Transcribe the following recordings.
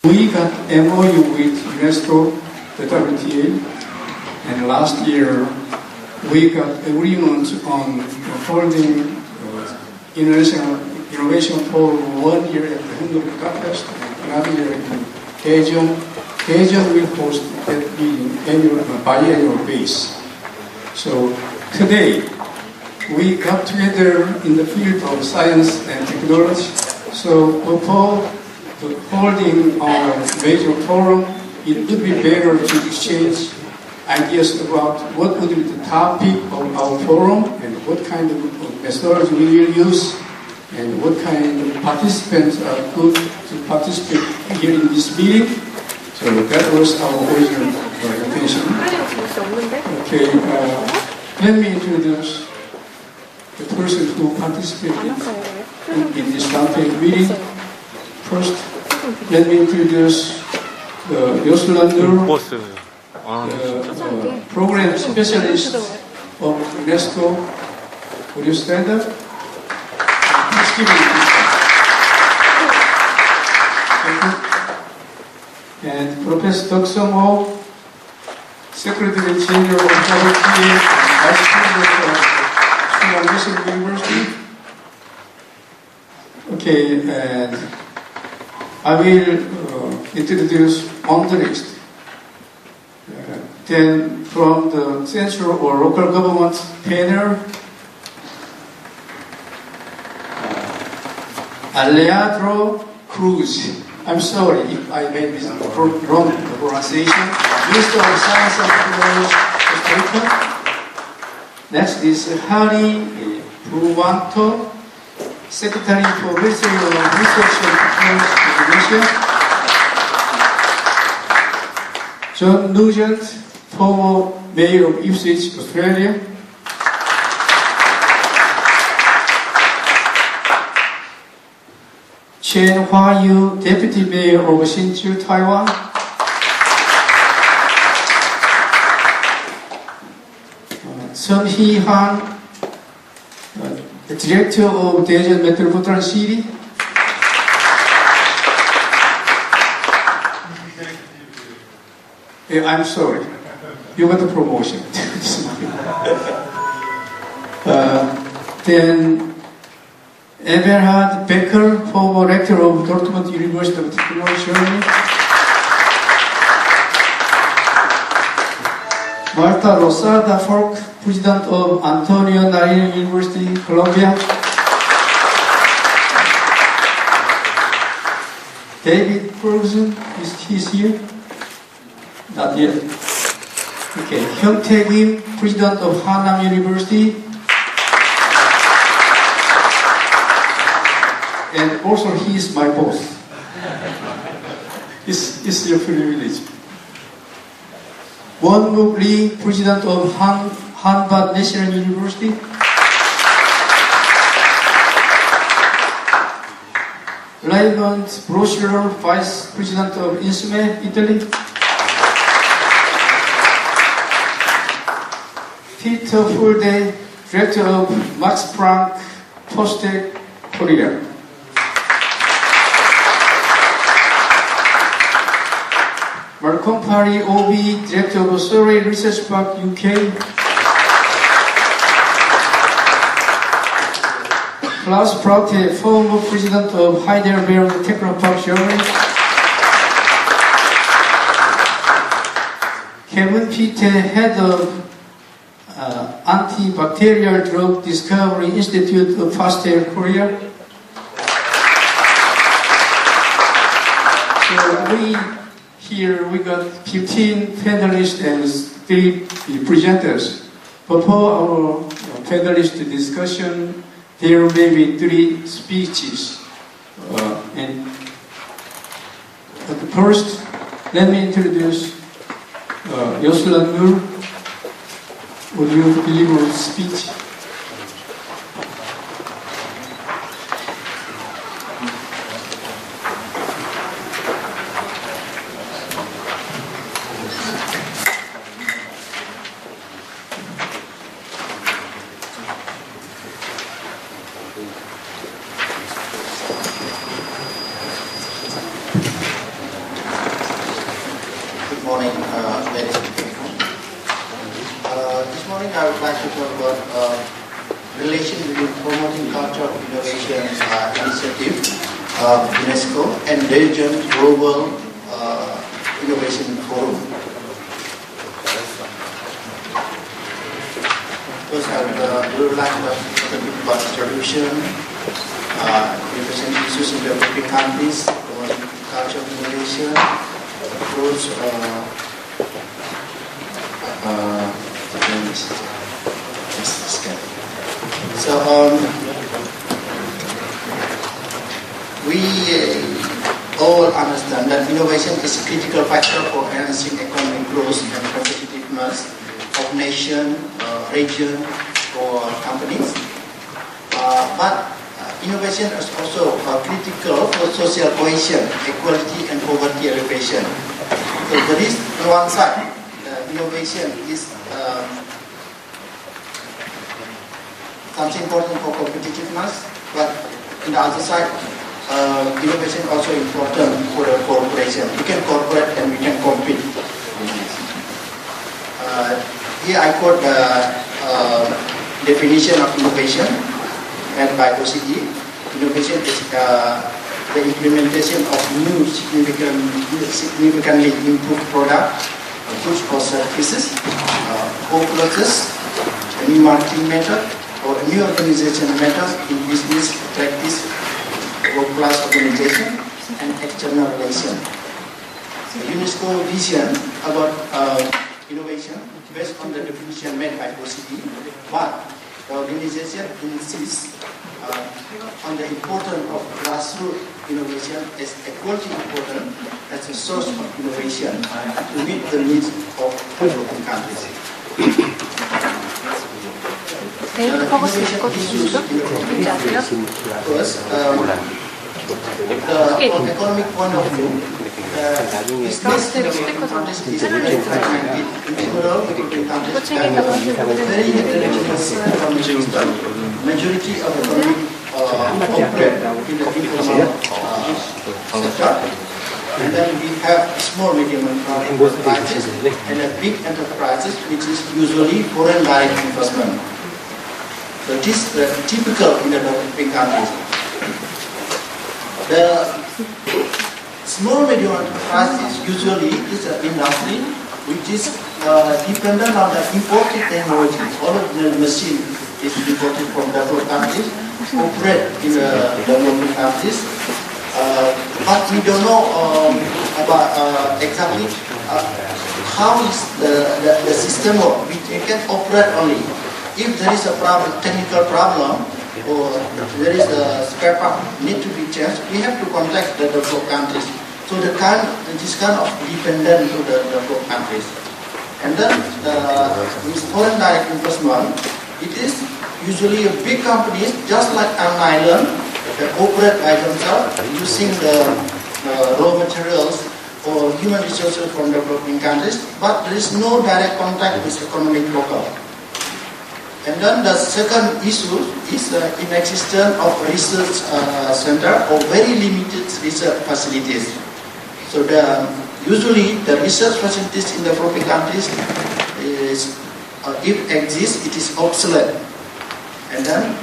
We got MOU with UNESCO, the WTA, and last year we got agreement on holding International Innovation Forum 1 year at the Hungary Budapest and another year in Daejeon. Daejeon will host that meeting biannual base. So today we got together in the field of science and technology. So before holding our major forum, it would be better to exchange ideas about what would be the topic of our forum and what kind of methodology we will use and what kind of participants are good to participate here in this meeting. So that was our original intention. Okay, let me introduce the person who participated in this roundtable meeting. First, let me introduce Yoslander, the program specialist of UNESCO. Would you stand up? Please give me and Professor Daejeon Mo, Secretary General of WTA and Vice President of National University. Okay, and I will introduce Andres. Then from the central or local government panel, Alejandro Cruz. I'm sorry if I made this wrong pronunciation. Minister of Science and Technology, Costa Rica. Next is Hari Purwanto, Secretary for Ministry of Research and Technology, Indonesia. John Nugent, former Mayor of Ipswich, Australia. Chen Huayu, Deputy Mayor of Hsinchu, Taiwan. Sun Hee Han, the Director of Daejeon Metropolitan City. I'm sorry, you got the promotion. Then Eberhard Becker, former rector of Dortmund University of Technology, Germany. Marta Rosada Falk, President of Antonio Nariño University, Colombia. David Ferguson, he's here? Not yet. Okay, Hyun Tae-kim, President of Hannam University. And also he is my boss. It's your privilege. Won Wook Lee, President of Hanbad National University. Raymond Brosciolo, Vice President of INSME, Italy. Peter Fulde, Director of Max Planck Postec, Korea. Malcolm Parry, OB, Director of Surrey Research Park, UK. Klaus Praute, former President of Heidelberg Technopark, Germany. Kevin Peter, Head of Antibacterial Drug Discovery Institute of Pasteur, Korea. So here we got 15 panelists and 3 presenters. Before our panelist discussion, there may be 3 speeches. And first, let me introduce Yoslander. Would you deliver a speech? morning, ladies and gentlemen. This morning I would like to talk about relation between promoting culture of innovation initiative UNESCO and Daejeon Global Innovation Forum. First, I would like to talk a bit about distribution, innovation issues in developing countries, promoting culture of innovation, approach, so we all understand that innovation is a critical factor for enhancing economic growth and competitiveness of nation, region, or companies. But innovation is also critical for social cohesion, equality, and poverty alleviation. So there is, on one side, innovation is something important for competitiveness, but on the other side, innovation is also important for the cooperation. We can cooperate and we can compete. Here I quote the definition of innovation made by OECD. Innovation is the implementation of new significantly improved products, goods or services, or process, a new marketing method, or a new organization method in business practice, workplace organization, and external relations. The UNESCO vision about innovation based on the definition made by OECD, but the organization insists on the importance of grassroots innovation as equally important as a source of innovation to meet the needs of developing countries. Innovation issues first, from economic point of view, business developing countries is very fragmented. In general, developing countries have very heterogeneous economic system. Majority of economic operate in the informal sector. And then we have small, medium enterprises and a big enterprises, which is usually foreign direct investment. So this is typical in the developing countries. The small medium enterprises usually is an industry which is dependent on the imported technology. All of the machine is imported from developed countries, operate in the developing countries. But we don't know about exactly how is the system work. We can operate only if there is a problem, technical problem, or there is a spare part need to be changed. We have to contact the developed countries. So this kind of dependent to the developed countries. And then with foreign direct investment, it is usually a big companies, just like an island, that operate by themselves using the raw materials or human resources from developing countries, but there is no direct contact with economic local. And then the second issue is inexistence of research center or very limited research facilities. So usually the research facilities in the developing countries is, if exists, it is obsolete. And then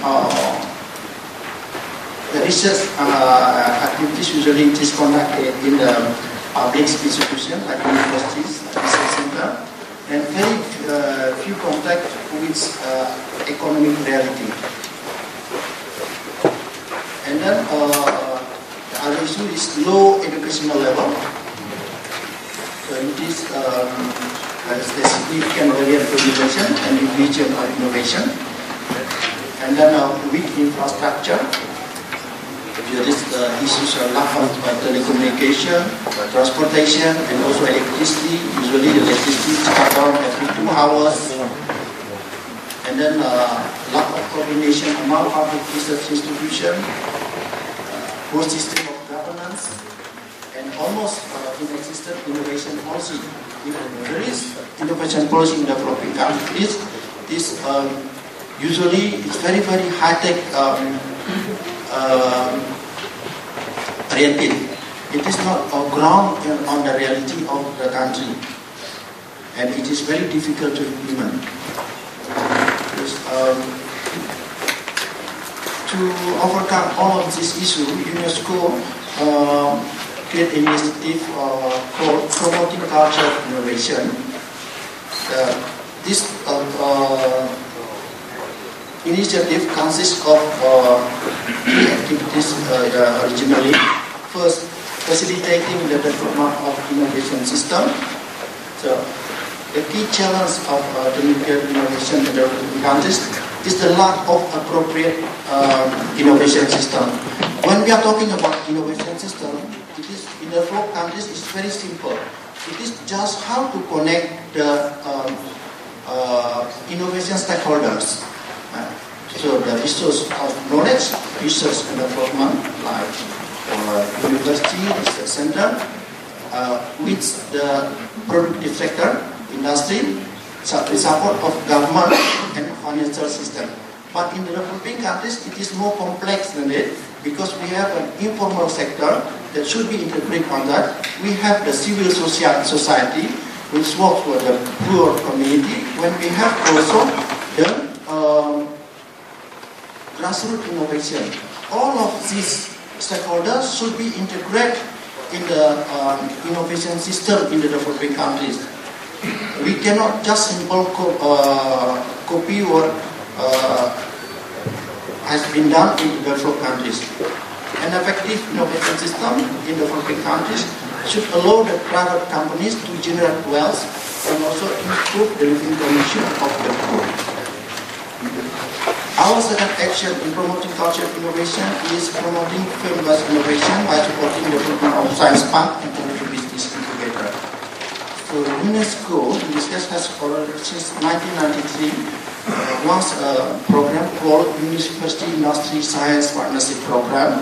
the research activities usually it is conducted in the public institutions like universities, research center, and very few contact with economic reality. And then the other issue is low educational level. So it is a significant barrier to innovation and division of innovation. And then weak infrastructure. There is the issues of lack of telecommunication, transportation, and also electricity. Usually the electricity is cut down every 2 hours. And then lack of coordination among public research institutions, poor system of governance, and almost inexistent innovation policy. There is innovation policy in developing countries. This usually it's very, very high-tech oriented. it is not ground on the reality of the country, and it is very difficult to implement. Because, to overcome all of this issue, UNESCO created an initiative called Promoting Culture Innovation. This initiative consists of three activities originally. First, facilitating the development of innovation system. So, the key challenge of the nuclear innovation in developing countries is the lack of appropriate innovation system. When we are talking about innovation system, it is in the developed countries. It's very simple. It is just how to connect the innovation stakeholders. So the resource of knowledge, research and development, like university, research center, with the productive sector, industry, the support of government and financial system. But in the developing countries, it is more complex than it, because we have an informal sector that should be integrated on that. We have the civil society, which works for the poor community, when we have also the grassroots innovation. All of these stakeholders should be integrated in the innovation system in the developing countries. We cannot just simply copy what has been done in the developed countries. An effective innovation system in developing countries should allow the private companies to generate wealth and also improve the living condition of the poor. Our second action in promoting cultural innovation is promoting film-based innovation by supporting the development of science park and community business incubator. So UNESCO, in this case, has already since 1993 launched a program called University Industry Science Partnership Program.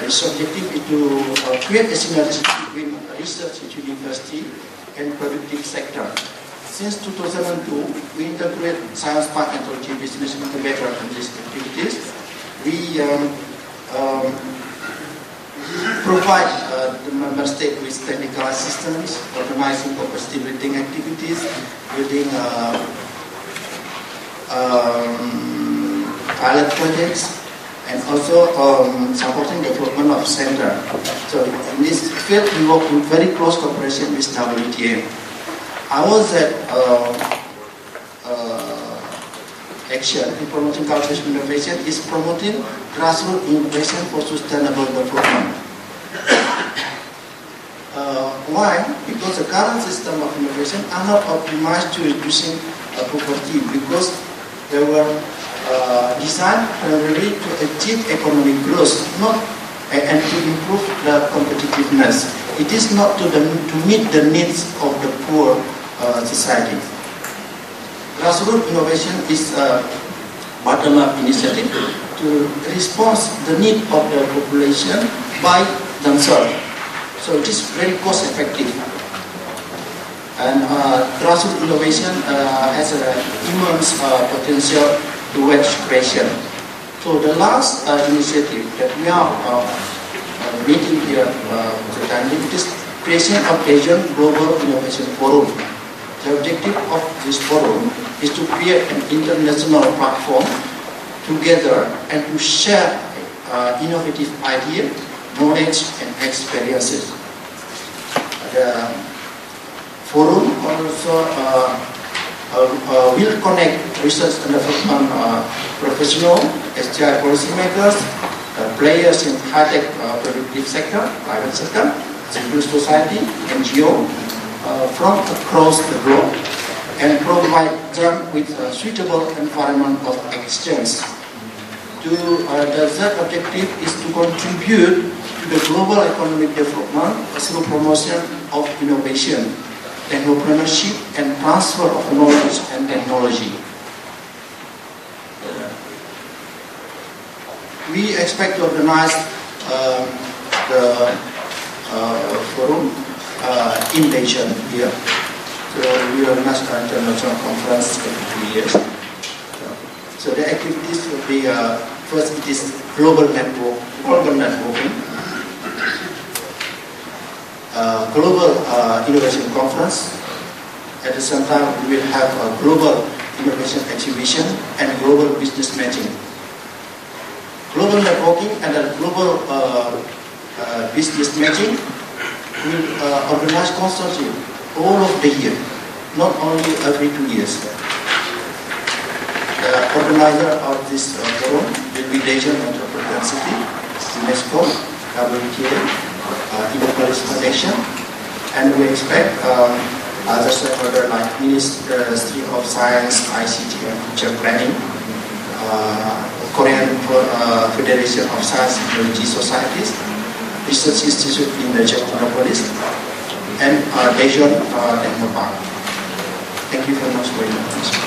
Its objective is to create a synergy between research at university and productive sector. Since 2002, we integrate science park and technology business incubator in these activities. We provide the member state with technical assistance, organizing capacity building activities, building pilot projects, and also supporting development of center. So in this field, we work in very close cooperation with WTA. Our action in promoting cultural innovation is promoting grassroots innovation for sustainable development. Why? Because the current system of innovation are not optimized to reducing poverty, because they were designed primarily to achieve economic growth, not and to improve the competitiveness. It is not to meet the needs of the poor society. Grassroots innovation is a bottom-up initiative to respond to the need of the population by themselves. So it is very cost-effective. And grassroots innovation has an immense potential to wealth creation. So the last initiative that we are meeting here today is creation of Daejeon Global Innovation Forum. The objective of this forum is to create an international platform together and to share innovative ideas, knowledge and experiences. The forum also will connect research and development professionals, STI policymakers, players in high-tech productive sector, private sector, civil society, NGO, from across the globe, and provide them with a suitable environment of exchange. The third objective is to contribute to the global economic development through promotion of innovation, entrepreneurship, and transfer of knowledge and technology. We expect to organize the forum in Daejeon here. So we organize an international conference every 2 years. So the activities will be first, it is global networking. global innovation conference. At the same time, we will have a global innovation exhibition and global business matching. Global networking and a global business matching will organize constantly all of the year, not only every 2 years. The organizer of this forum will be Daejeon Metropolitan City, UNESCO, WTA, Police Foundation, and we expect other stakeholders like Ministry of Science, ICT and Future Planning, Korean Federation of Science and Technology Societies, Research Institute in the Japanese, and Daejeon Technopark. Thank you very much for your attention.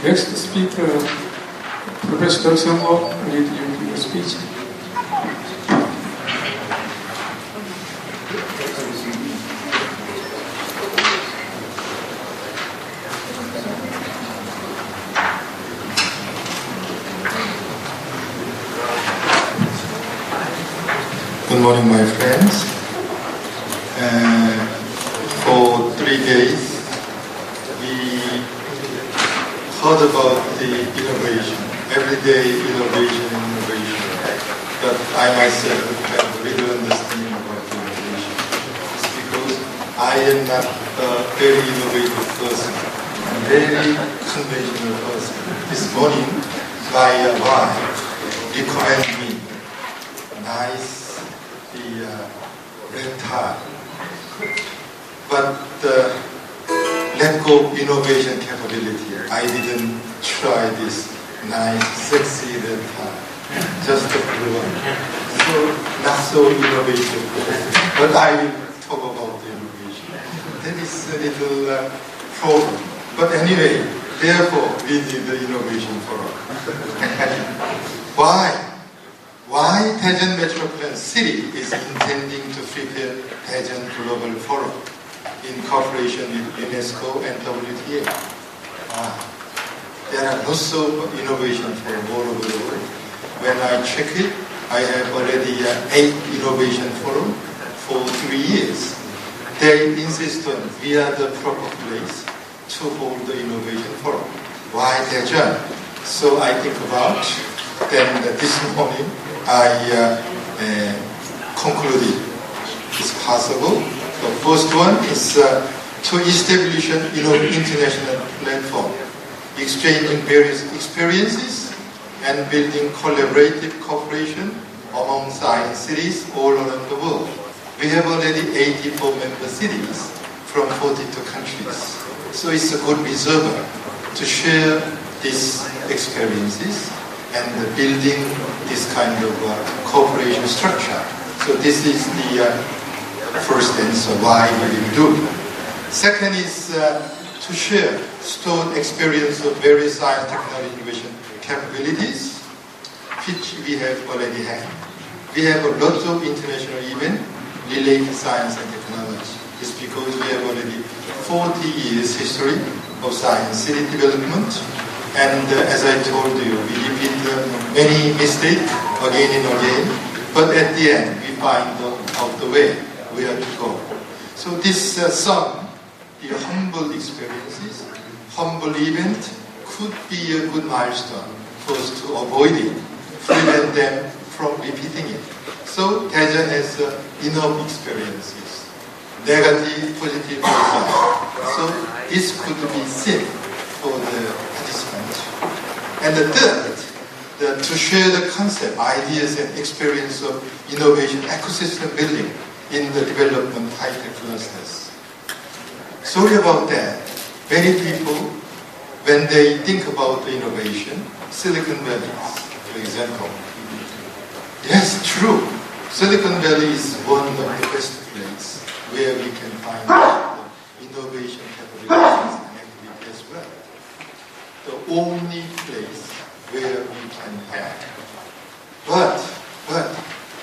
Next speaker, Professor Daejeon will lead you to your speech. Good morning, my friends. For 3 days, we heard about the innovation, everyday innovation. But I myself have little understanding about innovation. It's because I am not a very innovative person, a very conventional person. This morning, my wife recommended me nice red tie. But let go innovation capability. I didn't try this nice, sexy red tie. Just the blue one. So, not so innovative. But I will talk about the innovation. That is a little problem. But anyway, therefore, we did the innovation forum. Why Daejeon Metropolitan City is intending to prepare Daejeon Global Forum in cooperation with UNESCO and WTA? There are lots of innovation forums all over the world. When I check it, I have already 8 innovation forums for 3 years. They insist on we are the proper place to hold the innovation forum. Why Daejeon? So I think about, then this morning I concluded it's possible. The first one is to establish an international platform, exchanging various experiences and building collaborative cooperation among science cities all around the world. We have already 84 member cities from 42 countries. So it's a good reserve to share these experiences and building this kind of cooperation structure. So this is the first answer why we will do. Second is to share stored experience of various science, technology, innovation capabilities, which we have already had. We have a lot of international events related to science and technology. It's because we have already 40 years history of science city development. And as I told you, we repeat many mistakes again and again, but at the end we find out the way where to go. So this sum, the humble experiences, humble event could be a good milestone for us to avoid it, prevent them from repeating it. So Daejeon has enough experiences, negative, positive results. So this could be seen for the participants. And the third, to share the concept, ideas and experience of innovation ecosystem building in the development high-tech clusters. Sorry about that. Many people, when they think about the innovation, Silicon Valley, for example. Yes, true. Silicon Valley is one of the best places where we can find the innovation capabilities and activity as well. The only place where we can have. But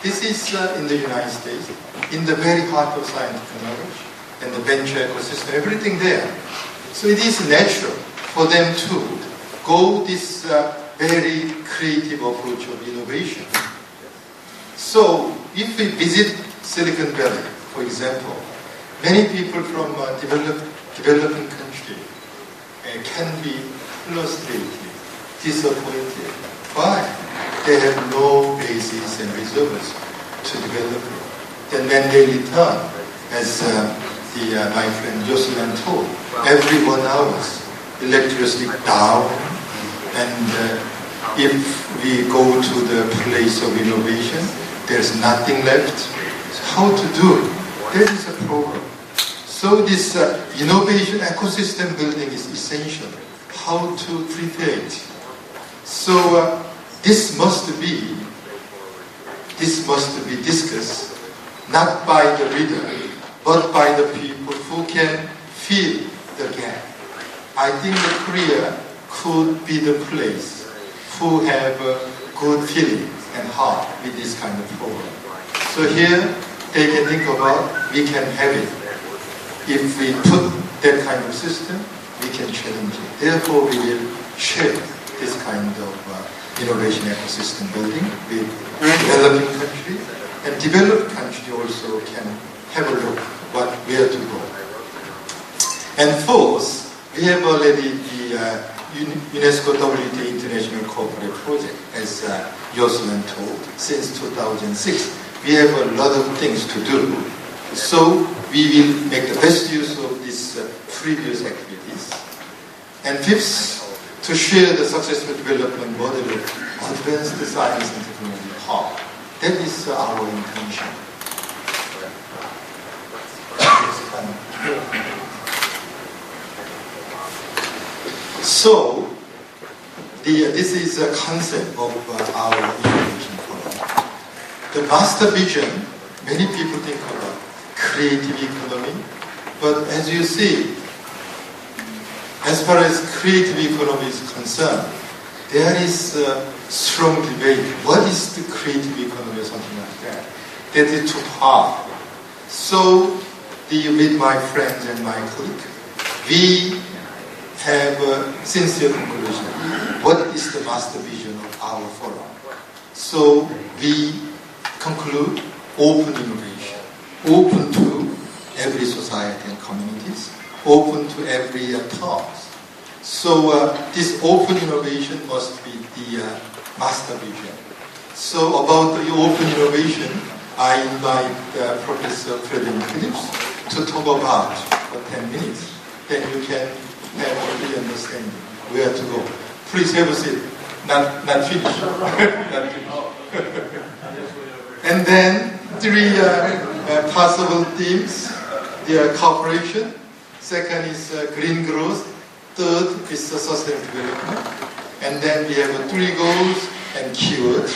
this is in the United States, in the very heart of science and technology, and the venture ecosystem, everything there. So it is natural for them to go this very creative approach of innovation. So if we visit Silicon Valley, for example, many people from developing countries can be frustrated, disappointed. Why? They have no basis and resources to develop it. Then when they return, as my friend Jocelyn told, every 1 hour, electricity down, and if we go to the place of innovation, there's nothing left. So how to do it? That is a problem. So this innovation ecosystem building is essential. How to prepare it? So this must be discussed not by the leader, but by the people who can fill the gap. I think that Korea could be the place who have a good feeling and heart with this kind of program. So here they can think about, we can have it. If we put that kind of system, we can challenge it. Therefore, we will shape this kind of innovation ecosystem building with developing countries, and developed countries also can have a look where to go. And fourth, we have already the UNESCO WT International Corporate Project, as Jocelyn told, since 2006. We have a lot of things to do. So we will make the best use of these previous activities. And fifth, to share the successful development model of advanced science and technology hub. That is our intention. So, this is a concept of our innovation program. The master vision, many people think about creative economy, but as you see, as far as creative economy is concerned, there is a strong debate. What is the creative economy or something like that? That is too hard. So, with my friends and my colleagues, we have a sincere conclusion. What is the master vision of our forum? So, we conclude open innovation, open to every society and communities, open to every thought. So this open innovation must be the master vision. So about the open innovation, I invite Professor Frederick Phillips to talk about for 10 minutes. Then you can have a clear understanding where to go. Please have a seat. Not finished. Not finished. And then three possible themes. The cooperation. Second is green growth. Third is sustainable development. And then we have 3 goals and keywords.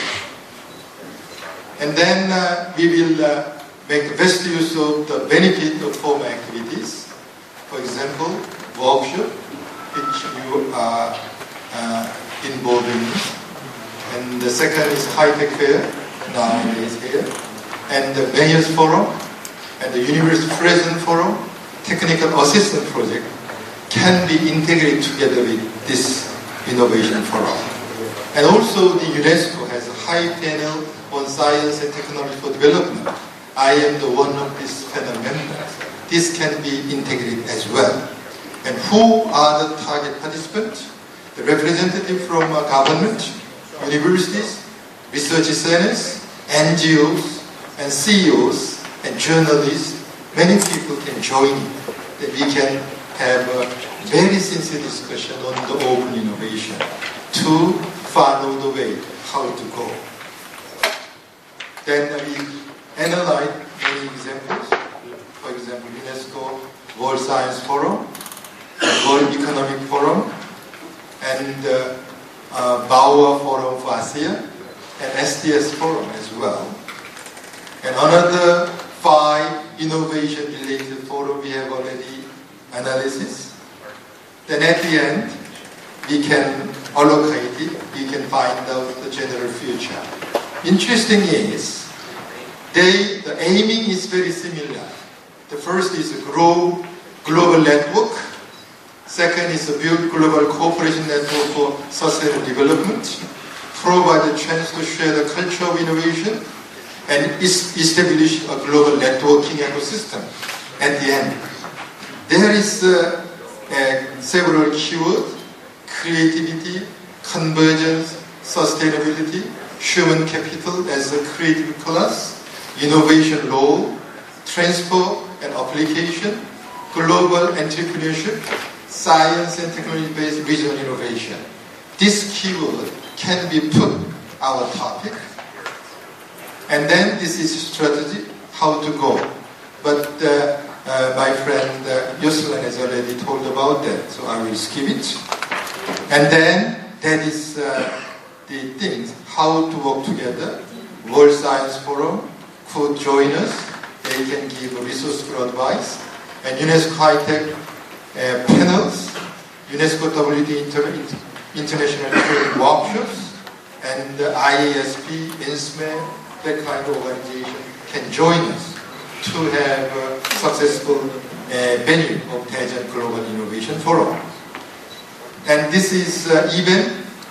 And then we will make the best use of the benefit of formal activities. For example, workshop, which you are involved in. And the second is high-tech fair, nowadays here. And the Mayor's Forum, and the University President Forum, Technical Assistant Project, can be integrated together with this innovation forum. And also the UNESCO has a high panel on science and technology for development. I am the one of these panel members. This can be integrated as well. And who are the target participants? The representative from government, universities, research centers, NGOs, and CEOs, and journalists. Many people can join in. That we can have a very sincere discussion on the open innovation to follow the way how to go. Then we analyze many examples. For example, UNESCO World Science Forum, World Economic Forum, and Bauer Forum for ASEAN, and STS Forum as well. And another 5 innovation-related forum we have already analysis. Then at the end, we can allocate it, we can find out the general future. Interesting is, the aiming is very similar. The first is grow global network. Second is to build global cooperation network for sustainable development, provide a chance to share the culture of innovation, and establish a global networking ecosystem. At the end, there is several keywords: creativity, convergence, sustainability, human capital as a creative class, innovation role, transfer and application, global entrepreneurship, science and technology-based regional innovation. This keyword can be put our topic, and then this is strategy, how to go. But my friend Yuslan has already told about that, so I will skip it. And then that is the things, how to work together. World Science Forum could join us. They can give resourceful advice. And UNESCO high-tech panels, UNESCO WT international training workshops, and IASP, INSME, that kind of organization can join us to have a successful venue of Daejeon Global Innovation Forum. And this is even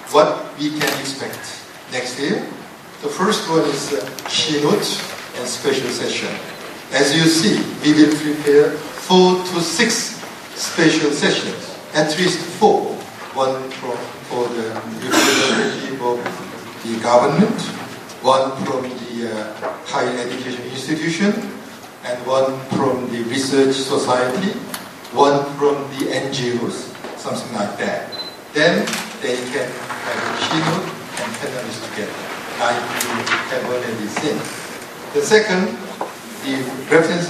what we can expect next year. The first one is keynote and special session. As you see, we will prepare 4 to 6 special sessions, at least 4. One for the representative of the government, one from the higher education institution, and one from the research society, one from the NGOs, something like that. Then they can have a keynote and panelists together, like you have already seen. The second, the reference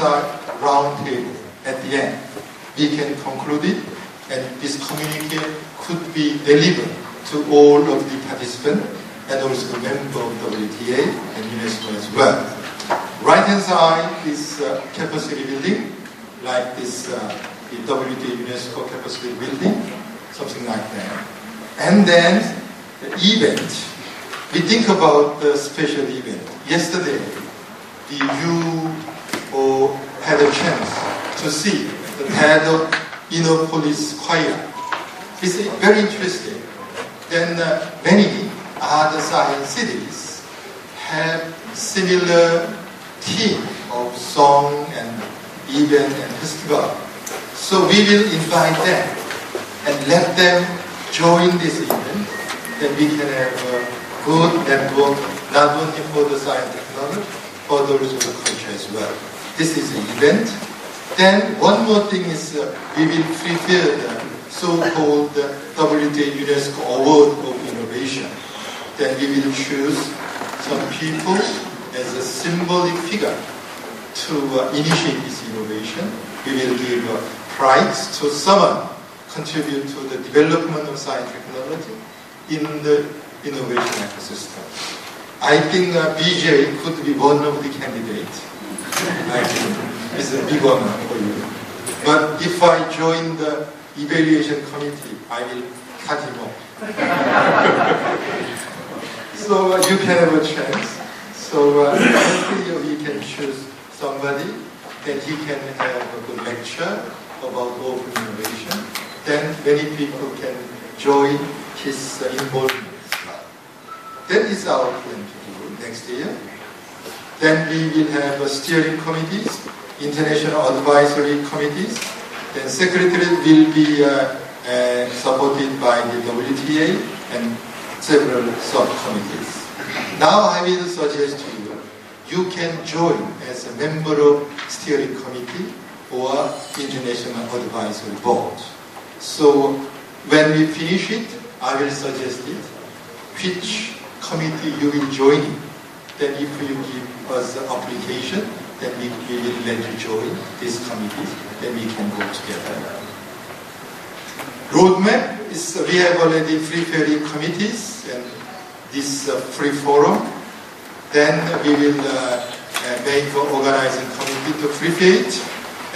round table at the end. We can conclude it, and this communique could be delivered to all of the participants and also members of WTA and UNESCO as well. Right-hand side is capacity building, like this the WTA UNESCO capacity building, something like that. And then the event. We think about the special event. Yesterday, you had a chance to see the head of Innopolis Choir. It's very interesting. Then many other science cities have similar theme of song and event and festival. So we will invite them and let them join this event. Then we can have a good network, not only for the science and technology, but also the culture as well. This is an event. Then one more thing is we will prepare the so-called WTA UNESCO Award of Innovation. Then we will choose some people as a symbolic figure to initiate this innovation. We will give a prize to someone contribute to the development of science and technology in the innovation ecosystem. I think BJ could be one of the candidates. I think it's a big honor for you. But if I join the evaluation committee, I will cut him off. So you can have a chance. So hopefully we can choose somebody, then he can have a good lecture about open innovation. Then many people can join his involvement as well. That is our plan to do next year. Then we will have steering committees, international advisory committees. Then secretary will be supported by the WTA and several subcommittees. Now I will suggest to you, you can join as a member of steering committee or international advisory board. So when we finish it, I will suggest it, which committee you will join in. Then if you give us the application, then we will let you join this committee, then we can go together. Roadmap is, we have already preparing committees and this free forum. Then we will make an organizing committee to prepare it.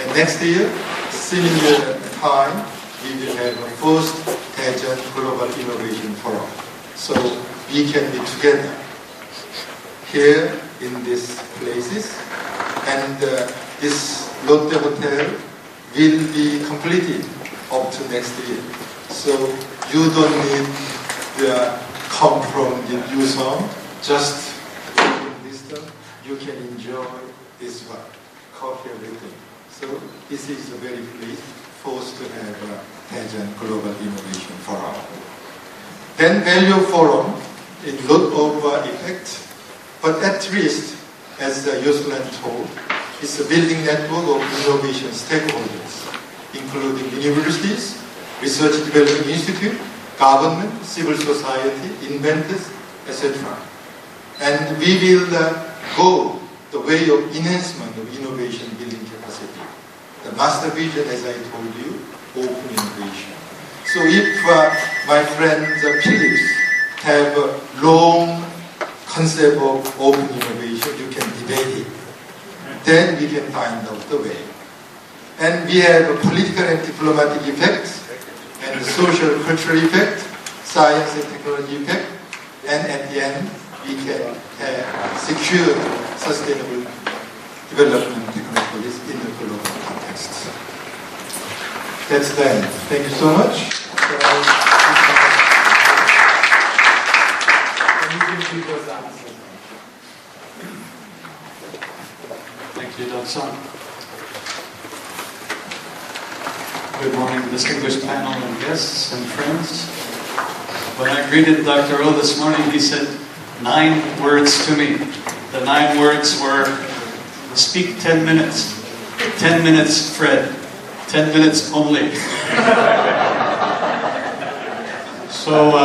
And next year, similar time, we will have a first Daejeon Global Innovation Forum. So we can be together here in these places. And this Lotte Hotel will be completed up to next year. So you don't need to come from the Yuseong, just distance, you can enjoy this one, coffee everything. So this is a very great force to have Daejeon Global Innovation Forum. Then Value Forum, it lot of effect, but at least, as Yosulan told, it's a building network of innovation stakeholders, including universities, research development institute, government, civil society, inventors, etc. And we will go the way of enhancement of innovation building capacity. The master vision, as I told you, open innovation. So if my friends Philips have a long concept of open innovation, you can debate it. Then we can find out the way. And we have a political and diplomatic effects, and the social cultural effect, science and technology effect, and at the end, we can secure sustainable development technologies in the global context. That's the end. Thank you so much. Thank you, Daejeon. Good morning, distinguished panel and guests and friends. When I greeted Dr. O this morning, he said 9 words to me. The 9 words were, speak 10 minutes. 10 minutes, Fred. 10 minutes only. So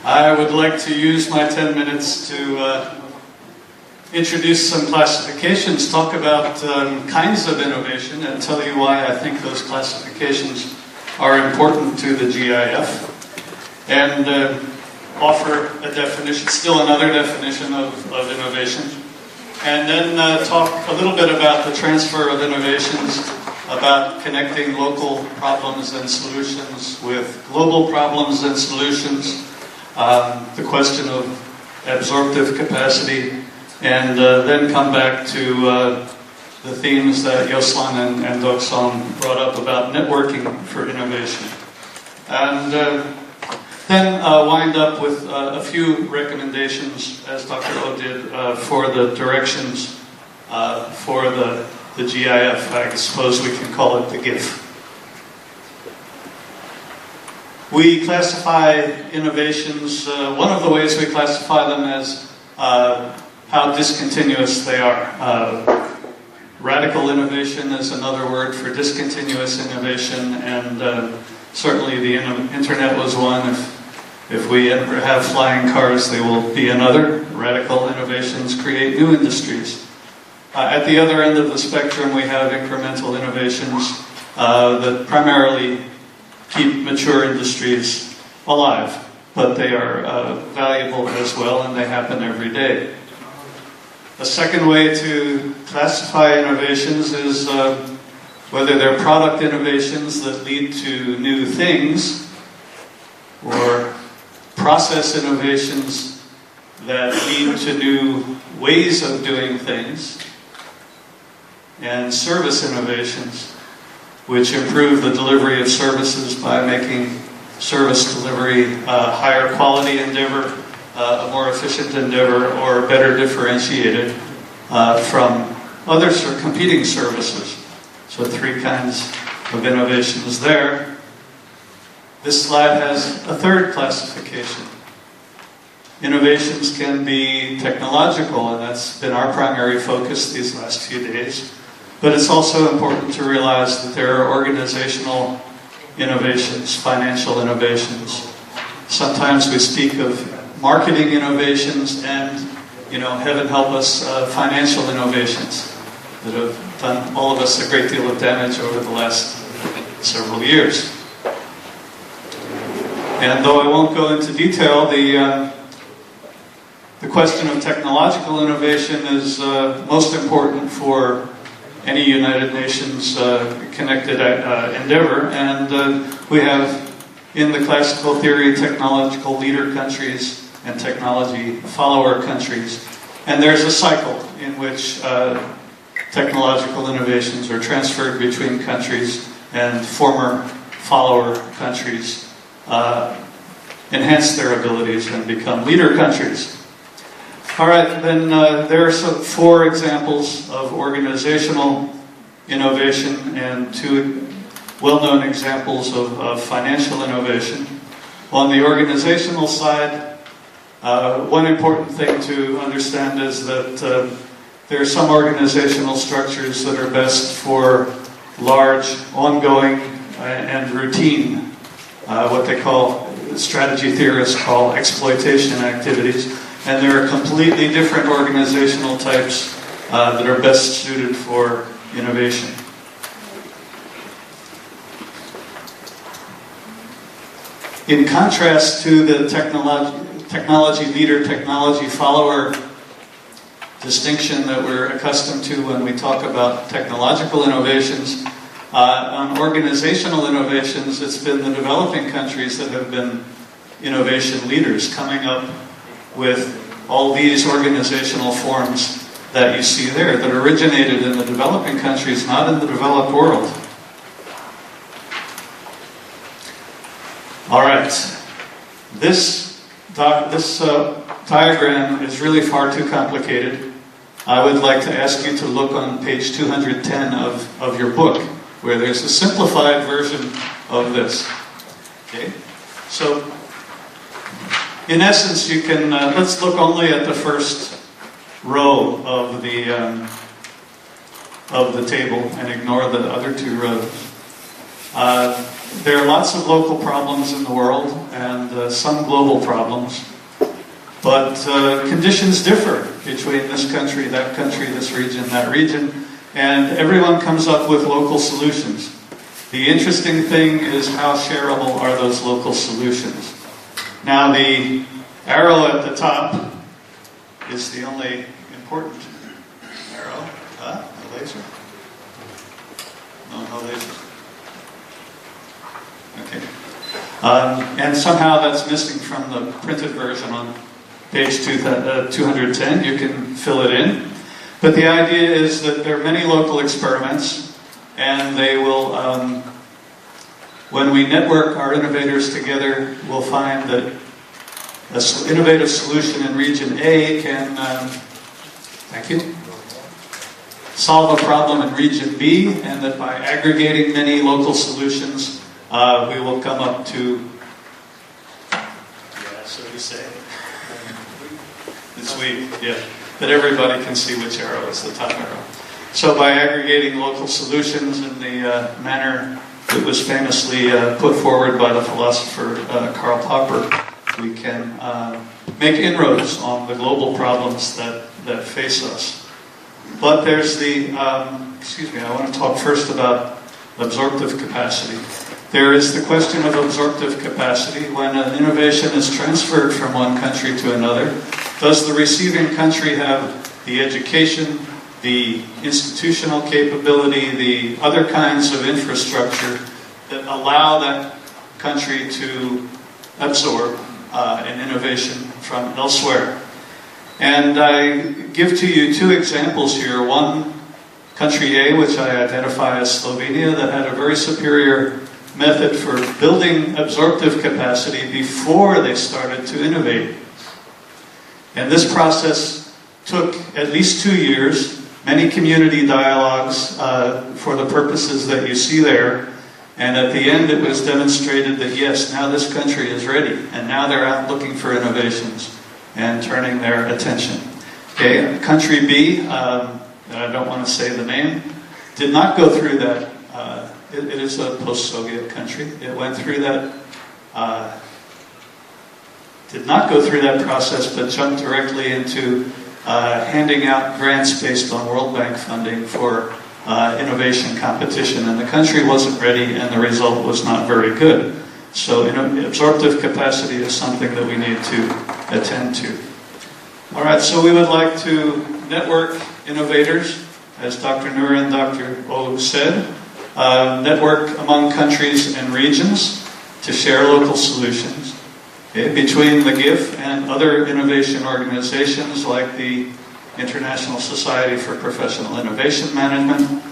I would like to use my 10 minutes to introduce some classifications, talk about kinds of innovation, and tell you why I think those classifications are important to the GIF, and offer a definition, still another definition of innovation, and then talk a little bit about the transfer of innovations, about connecting local problems and solutions with global problems and solutions, the question of absorptive capacity, and then come back to the themes that Yosulan and Daejeon brought up about networking for innovation. And then wind up with a few recommendations, as Dr. O did, for the directions for the GIF. I suppose we can call it the GIF. We classify innovations, one of the ways we classify them as how discontinuous they are. Radical innovation is another word for discontinuous innovation, and certainly the internet was one. If we ever have flying cars, they will be another. Radical innovations create new industries. At the other end of the spectrum, we have incremental innovations that primarily keep mature industries alive, but they are valuable as well, and they happen every day. A second way to classify innovations is whether they're product innovations that lead to new things, or process innovations that lead to new ways of doing things, and service innovations which improve the delivery of services by making service delivery a higher quality endeavor, a more efficient endeavor, or better differentiated from other competing services. So 3 kinds of innovations there. This slide has a third classification. Innovations can be technological, and that's been our primary focus these last few days. But it's also important to realize that there are organizational innovations, financial innovations. Sometimes we speak of marketing innovations and, heaven help us, financial innovations that have done all of us a great deal of damage over the last several years. And though I won't go into detail, the question of technological innovation is most important for any United Nations connected endeavor, and we have in the classical theory technological leader countries and technology follower countries, and there's a cycle in which technological innovations are transferred between countries, and former follower countries enhance their abilities and become leader countries. All right, then there are some 4 examples of organizational innovation and 2 well-known examples of financial innovation. On the organizational side, one important thing to understand is that there are some organizational structures that are best for large, ongoing, and routine, what they call, strategy theorists call, exploitation activities. And there are completely different organizational types that are best suited for innovation. In contrast to the technology leader, technology follower distinction that we're accustomed to when we talk about technological innovations, on organizational innovations, it's been the developing countries that have been innovation leaders, coming up with all these organizational forms that you see there, that originated in the developing countries, not in the developed world. All right, this diagram is really far too complicated. I would like to ask you to look on page 210 of your book, where there's a simplified version of this. Okay, so in essence, you can let's look only at the first row of the table and ignore the other 2 rows. There are lots of local problems in the world and some global problems, but conditions differ between this country, this region, that region, and everyone comes up with local solutions. The interesting thing is how shareable are those local solutions. Now the arrow at the top is the only important arrow. No laser? No laser. Okay. And somehow that's missing from the printed version on page 210. You can fill it in. But the idea is that there are many local experiments, and they will, when we network our innovators together, we'll find that an innovative solution in region A can, thank you, solve a problem in region B, and that by aggregating many local solutions, we will come up to, yeah, so you say, this week, yeah, that everybody can see which arrow is the top arrow. So by aggregating local solutions in the manner that was famously put forward by the philosopher Karl Popper, we can make inroads on the global problems that face us. But there's the, excuse me, I want to talk first about absorptive capacity. There is the question of absorptive capacity. When an innovation is transferred from one country to another, does the receiving country have the education, the institutional capability, the other kinds of infrastructure that allow that country to absorb an innovation from elsewhere? And I give to you 2 examples here. One, country A, which I identify as Slovenia, that had a very superior method for building absorptive capacity before they started to innovate. And this process took at least 2 years, many community dialogues for the purposes that you see there. And at the end it was demonstrated that yes, now this country is ready, and now they're out looking for innovations and turning their attention. Okay, country B, I don't want to say the name, did not go through that. It is a post-Soviet country. It went through that, did not go through that process, but jumped directly into handing out grants based on World Bank funding for innovation competition. And the country wasn't ready, and the result was not very good. So absorptive capacity is something that we need to attend to. All right, so we would like to network innovators, as Dr. Nur and Dr. Olu said, network among countries and regions to share local solutions. Okay, between the GIF and other innovation organizations like the International Society for Professional Innovation Management,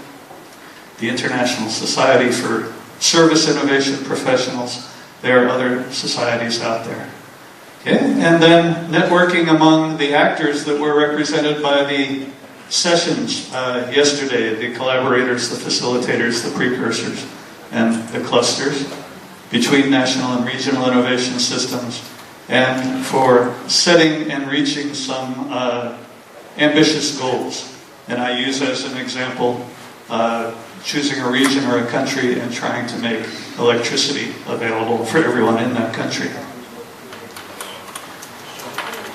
the International Society for Service Innovation Professionals. There are other societies out there. Okay? And then networking among the actors that were represented by the sessions yesterday, the collaborators, the facilitators, the precursors, and the clusters between national and regional innovation systems, and for setting and reaching some ambitious goals. And I use as an example choosing a region or a country and trying to make electricity available for everyone in that country.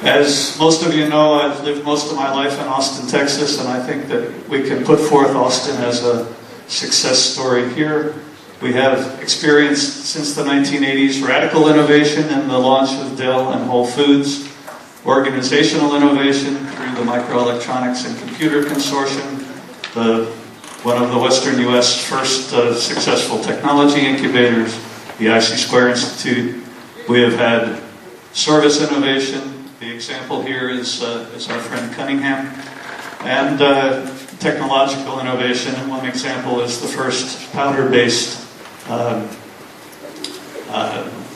As most of you know, I've lived most of my life in Austin, Texas, and I think that we can put forth Austin as a success story here. We have experienced since the 1980s radical innovation in the launch of Dell and Whole Foods, organizational innovation through the Microelectronics and Computer Consortium, one of the Western U.S. first successful technology incubators, the IC Square Institute. We have had service innovation. The example here is our friend Cunningham. And technological innovation, and one example is the first powder-based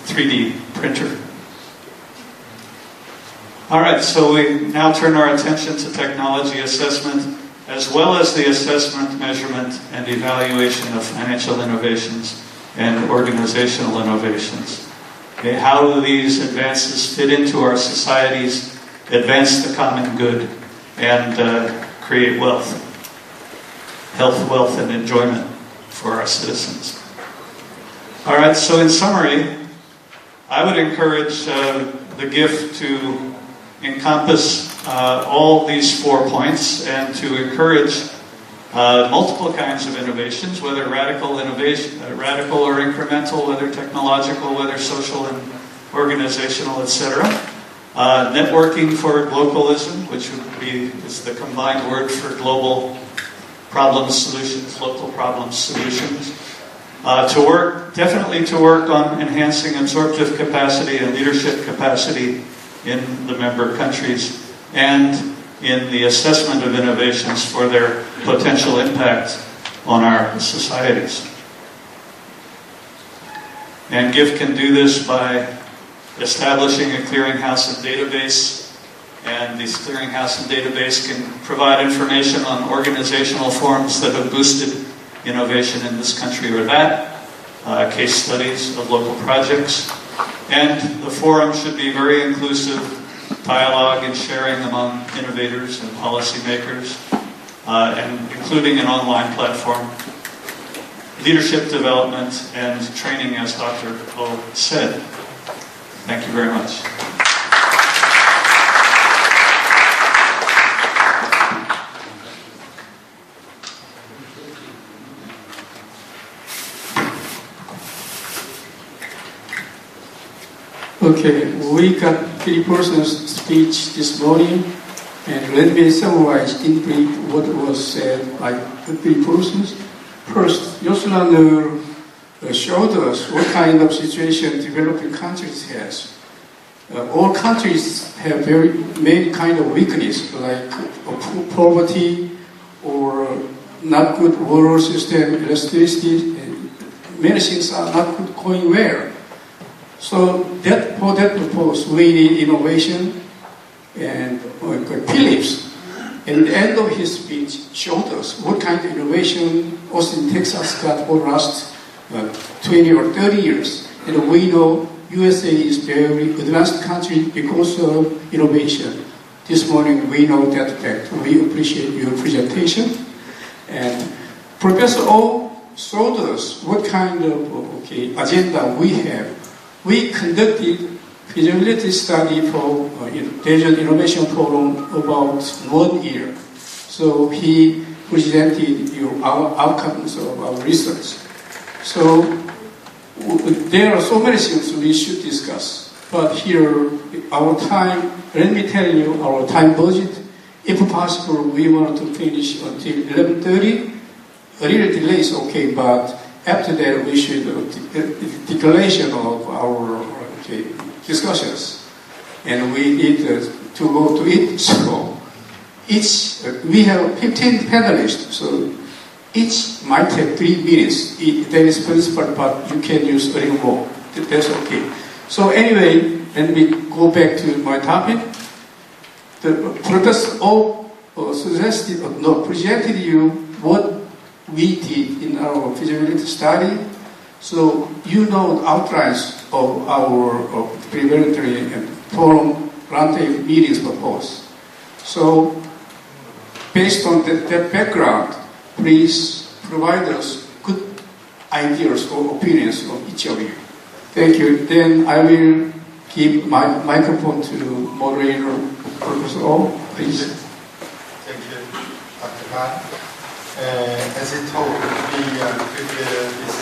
3D printer. All right, so we now turn our attention to technology assessment, as well as the assessment, measurement, and evaluation of financial innovations and organizational innovations. Okay, how do these advances fit into our societies, advance the common good, and create wealth, health, wealth, and enjoyment for our citizens? All right, so in summary, I would encourage the gift to encompass all these 4 points and to encourage multiple kinds of innovations, whether radical innovation, radical or incremental, whether technological, whether social and organizational, etc. Networking for globalism, which is the combined word for global problem solutions, local problem solutions. Definitely to work on enhancing absorptive capacity and leadership capacity in the member countries, and in the assessment of innovations for their potential impact on our societies. And GIF can do this by establishing a clearinghouse and database, and this clearinghouse and database can provide information on organizational forms that have boosted innovation in this country or that, case studies of local projects, and the forum should be very inclusive, dialogue and sharing among innovators and policymakers, and including an online platform, leadership development, and training, as Dr. O said. Thank you very much. Okay, we got 3 persons' speech this morning, and let me summarize in brief what was said by the 3 persons. First, Yoshulaner showed us what kind of situation developing countries has. All countries have very many kind of weakness, like poverty or not good water system, electricity, and many things are not good, going well. So for that purpose, we need innovation, and Phillips, at the end of his speech, showed us what kind of innovation Austin, Texas got for the last 20 or 30 years. And we know USA is very advanced country because of innovation. This morning we know that fact. We appreciate your presentation. And Professor O showed us what kind of agenda we have. We conducted feasibility study for Daejeon Innovation Forum about 1 year. So he presented our outcomes of our research. So there are so many things we should discuss. But here, our time, let me tell you our time budget. If possible, we want to finish until 11:30. A little delay is okay, but after that, we should declaration of our discussions, and we need to go to it. So we have 15 panelists, so each might take 3 minutes. That is principal, but you can use a little more. That's okay. So anyway, let me go back to my topic. The Professor O presented you what we did in our feasibility study. So you know the outlines of our preparatory and forum roundtable meetings proposed. So based on that background, please provide us good ideas or opinions of each of you. Thank you. Then I will give my microphone to moderator, Professor O, please. Thank you, Dr. Khan. As he told, we prepared this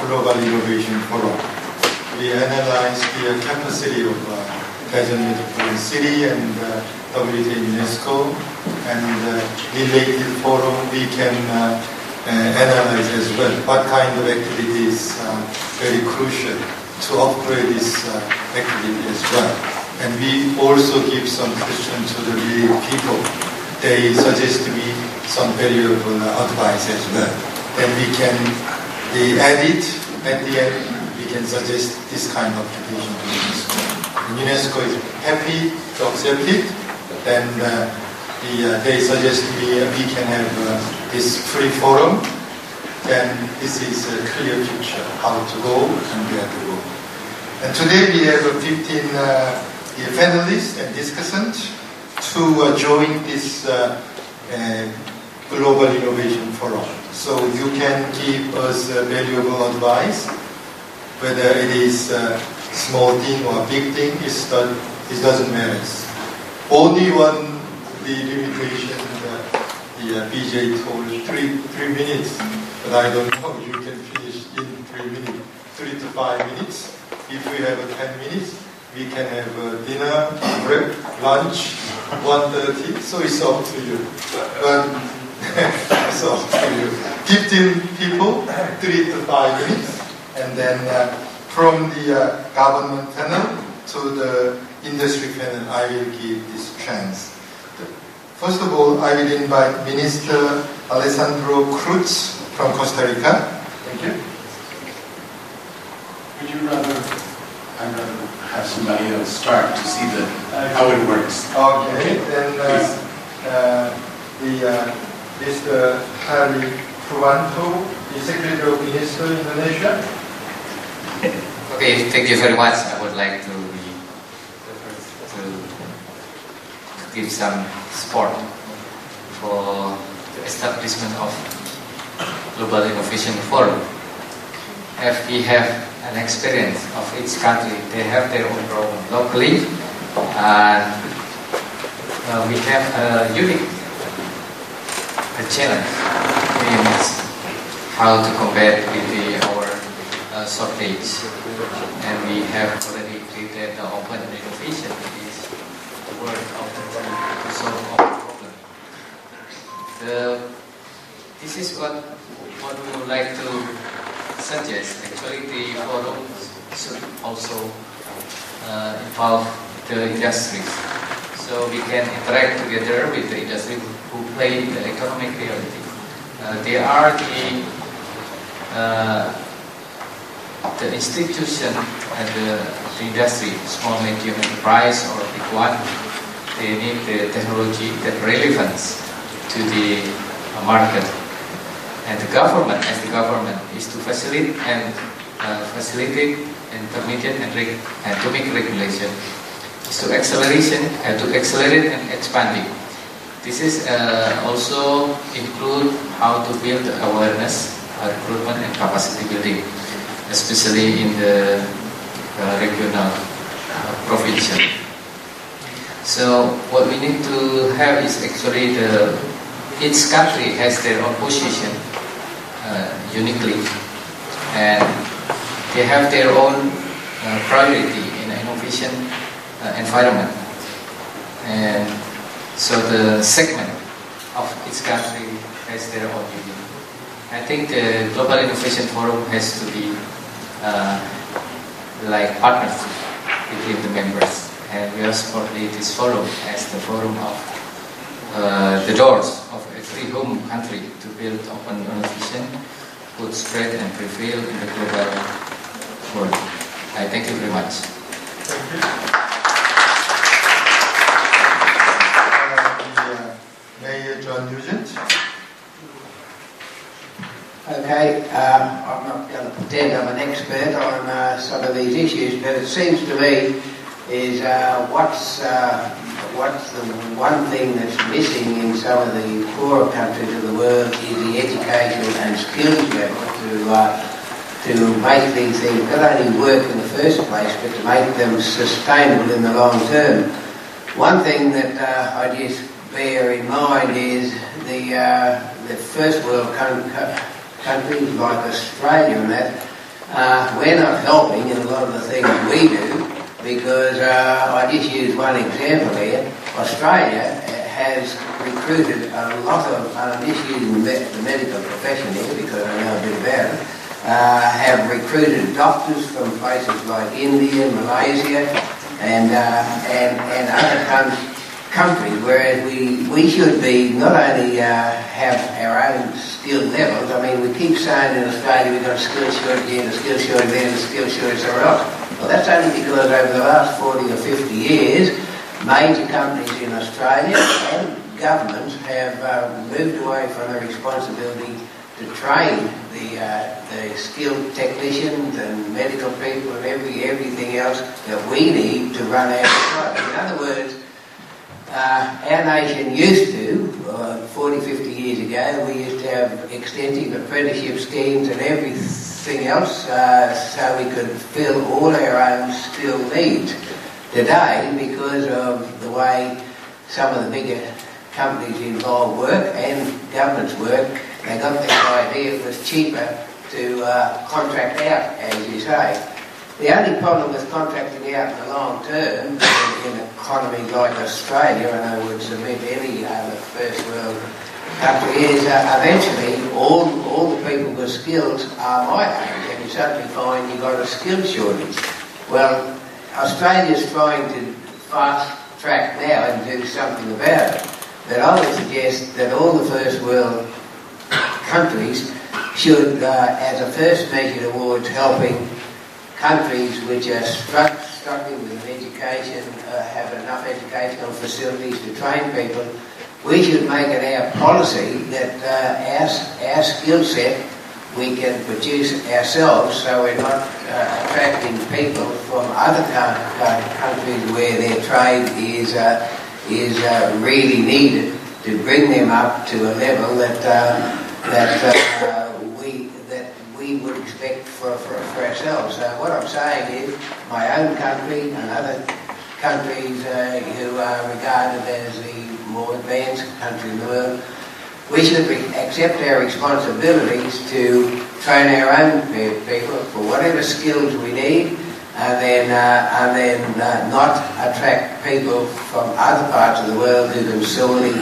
Global Innovation Forum. We analyzed the capacity of Daejeon Metropolitan City and WTA UNESCO, and related forum we can analyze as well what kind of activities are very crucial to upgrade this activity as well. And we also give some questions to the people. They suggest to me some valuable advice as well. Then we can add it at the end. We can suggest this kind of application to UNESCO. And UNESCO is happy to accept it. Then they suggest we can have this free forum. Then this is a clear picture how to go and where to go. And today we have 15 panelists and discussants to join this Global Innovation Forum. So you can give us valuable advice, whether it is a small thing or a big thing, it doesn't matter. Only one, the limitation, the BJ told 3 minutes, but I don't know, you can finish in 3 minutes, 3 to 5 minutes. If we have 10 minutes, we can have dinner, break, lunch, 1:30, so it's up to you. But it's up to you. 15 people, 3 to 5 minutes, and then from the government panel to the industry panel, I will give this chance. First of all, I will invite Minister Alessandro Cruz from Costa Rica. Thank you. Would you rather have somebody else start to see how it works? Okay, then Mr. Harry Purwanto, the Secretary of Minister Indonesia. Okay, thank you very much. I would like to give some support for the establishment of Global Innovation Forum. If we have an experience of each country, they have their own problem locally, and we have a unique challenge in how to combat with our shortage. And we have already created the open innovation, which is the word of the world to solve our problem. This is what we would like to suggest. Actually, the forum should also involve the industries. So we can interact together with the industry who play the economic reality. They are the institution and the industry, small, medium enterprise or big one. They need the technology that relevance to the market. And the government, as the government, is to facilitate intermediate and to make regulation, is to accelerate and expanding. This is also include how to build awareness, recruitment and capacity building, especially in the regional provincial. So what we need to have is actually each country has their own position uniquely, and they have their own priority in the innovation environment. And so the segment of each country has their own union. I think the Global Innovation Forum has to be like partnership between the members, and we are supporting this forum as the forum of the doors of a free home country to build open innovation, would spread and prevail in the global world. I thank you very much. Thank you. Mayor John Nugent. Okay, I'm not going to pretend I'm an expert on some of these issues, but it seems to me is what's the one thing that's missing in some of the poorer countries of the world is the education and skills level to make these things not only work in the first place, but to make them sustainable in the long term. One thing that I just bear in mind is the first world countries like Australia and that, we're not helping in a lot of the things we do, because I just use one example here. Australia has recruited a lot of, I'm just using the medical profession here because I know a bit about it, have recruited doctors from places like India, Malaysia, and other countries, whereas we should be not only have our own skill levels. I mean, we keep saying in Australia we've got a skill shortage here, a skill shortage there, and a skill shortage somewhere else. Well, that's only because over the last 40 or 50 years, major companies in Australia and governments have moved away from the responsibility to train the skilled technicians and medical people and everything else that we need to run our society. In other words, our nation used to, 40, 50 years ago, we used to have extensive apprenticeship schemes and everything else so we could fill all our own skill needs. Today, because of the way some of the bigger companies involved work and governments work, they got this idea it was cheaper to contract out, as you say. The only problem with contracting out in the long term in an economy like Australia, and I would submit any other first world country, is eventually all the people with skills are migrating, and you suddenly find you've got a skill shortage. Well, Australia's trying to fast track now and do something about it. But I would suggest that all the first world countries should, as a first measure towards helping countries which are struggling with education, have enough educational facilities to train people, we should make it our policy that our skill set we can produce ourselves, so we're not attracting people from other countries where their trade is really needed, to bring them up to a level that we would expect for ourselves. So what I'm saying is, my own country and other countries who are regarded as the more advanced country in the world, we should accept our responsibilities to train our own people for whatever skills we need, and then not attract people from other parts of the world who can solely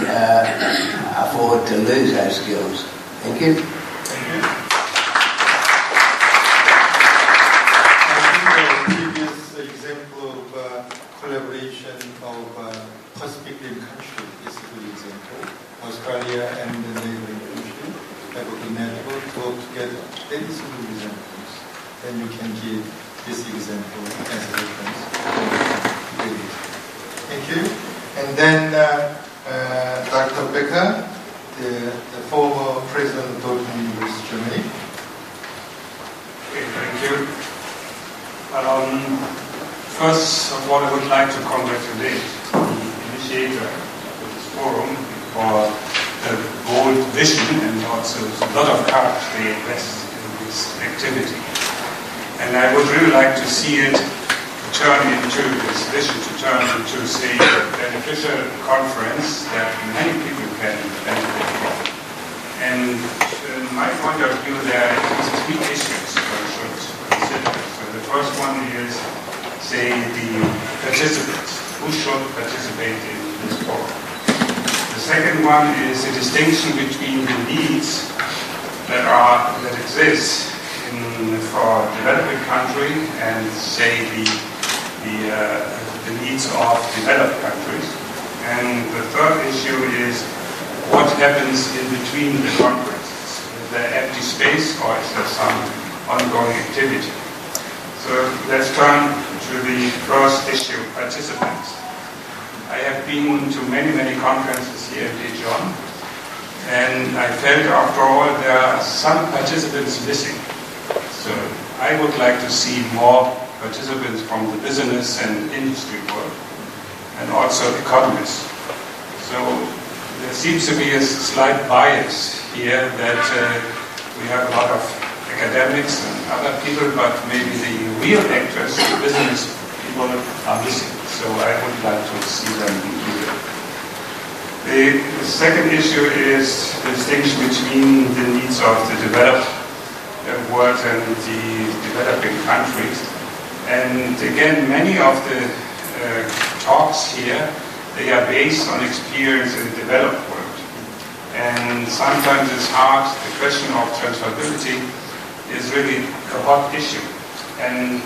afford to lose those skills. Thank you. Thank you. I think the previous example of collaboration of Pacific Rim country is a good example. Australia and the neighboring country have a good network to work together. That is a good example. Then you can give this example as a reference. Thank you. And then Dr. Becker, the former president of Daejeon University, Germany. Okay, thank you. First of all, I would like to congratulate the initiator of this forum for the bold vision and also a lot of courage they invest in this activity. And I would really like to see it turn into this vision, to turn into, say, a beneficial conference that many people can benefit from. And in my point of view, there are at least three issues one should consider. So the first one is, say, the participants. Who should participate in this forum? The second one is the distinction between the needs that exist for developing country and, say, the the needs of developed countries. And the third issue is what happens in between the conferences. Is there empty space or is there some ongoing activity? So let's turn to the first issue, participants. I have been to many, many conferences here in Daejeon, and I felt after all there are some participants missing. So I would like to see more participants from the business and industry world, and also economists. So there seems to be a slight bias here that we have a lot of academics and other people, but maybe the real actors, the business people, are missing. So I would like to see them included. The second issue is the distinction between the needs of the developed world and the developing countries. And again, many of the talks here, they are based on experience in the developed world. And sometimes it's hard, the question of transferability is really a hot issue. And